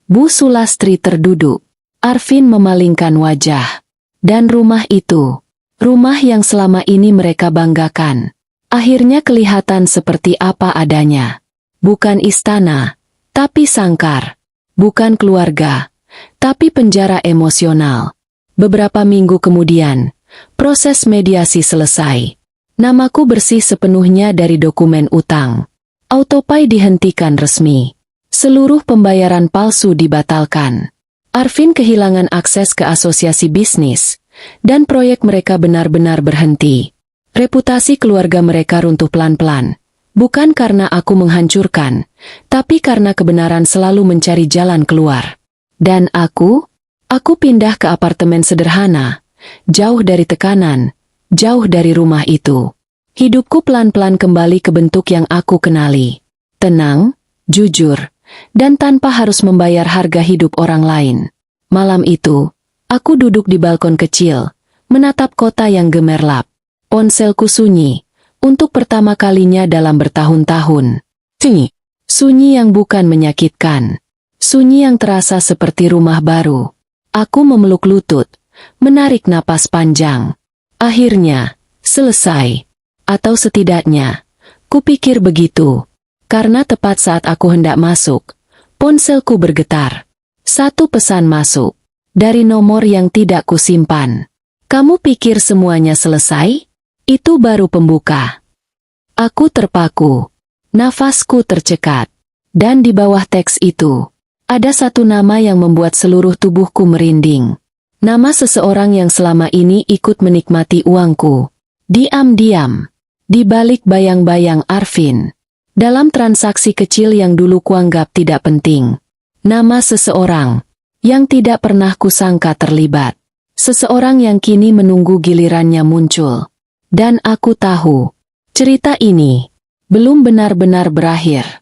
Bu Sulastri terduduk. Arvin memalingkan wajah. Dan rumah itu, rumah yang selama ini mereka banggakan, akhirnya kelihatan seperti apa adanya. Bukan istana, tapi sangkar. Bukan keluarga, tapi penjara emosional. Beberapa minggu kemudian, proses mediasi selesai. Namaku bersih sepenuhnya dari dokumen utang. Autopay dihentikan resmi. Seluruh pembayaran palsu dibatalkan. Arvin kehilangan akses ke asosiasi bisnis, dan proyek mereka benar-benar berhenti. Reputasi keluarga mereka runtuh pelan-pelan. Bukan karena aku menghancurkan, tapi karena kebenaran selalu mencari jalan keluar. Dan aku pindah ke apartemen sederhana, jauh dari tekanan, jauh dari rumah itu. Hidupku pelan-pelan kembali ke bentuk yang aku kenali. Tenang, jujur, dan tanpa harus membayar harga hidup orang lain. Malam itu, aku duduk di balkon kecil, menatap kota yang gemerlap. Ponselku sunyi. Untuk pertama kalinya dalam bertahun-tahun. Sunyi yang bukan menyakitkan. Sunyi yang terasa seperti rumah baru. Aku memeluk lutut, menarik napas panjang. Akhirnya, selesai. Atau setidaknya, kupikir begitu. Karena tepat saat aku hendak masuk, ponselku bergetar. Satu pesan masuk. Dari nomor yang tidak kusimpan. Kamu pikir semuanya selesai? Itu baru pembuka. Aku terpaku. Nafasku tercekat. Dan di bawah teks itu, ada satu nama yang membuat seluruh tubuhku merinding. Nama seseorang yang selama ini ikut menikmati uangku. Diam-diam. Di balik bayang-bayang Arvin. Dalam transaksi kecil yang dulu kuanggap tidak penting. Nama seseorang yang tidak pernah kusangka terlibat. Seseorang yang kini menunggu gilirannya muncul. Dan aku tahu, cerita ini belum benar-benar berakhir.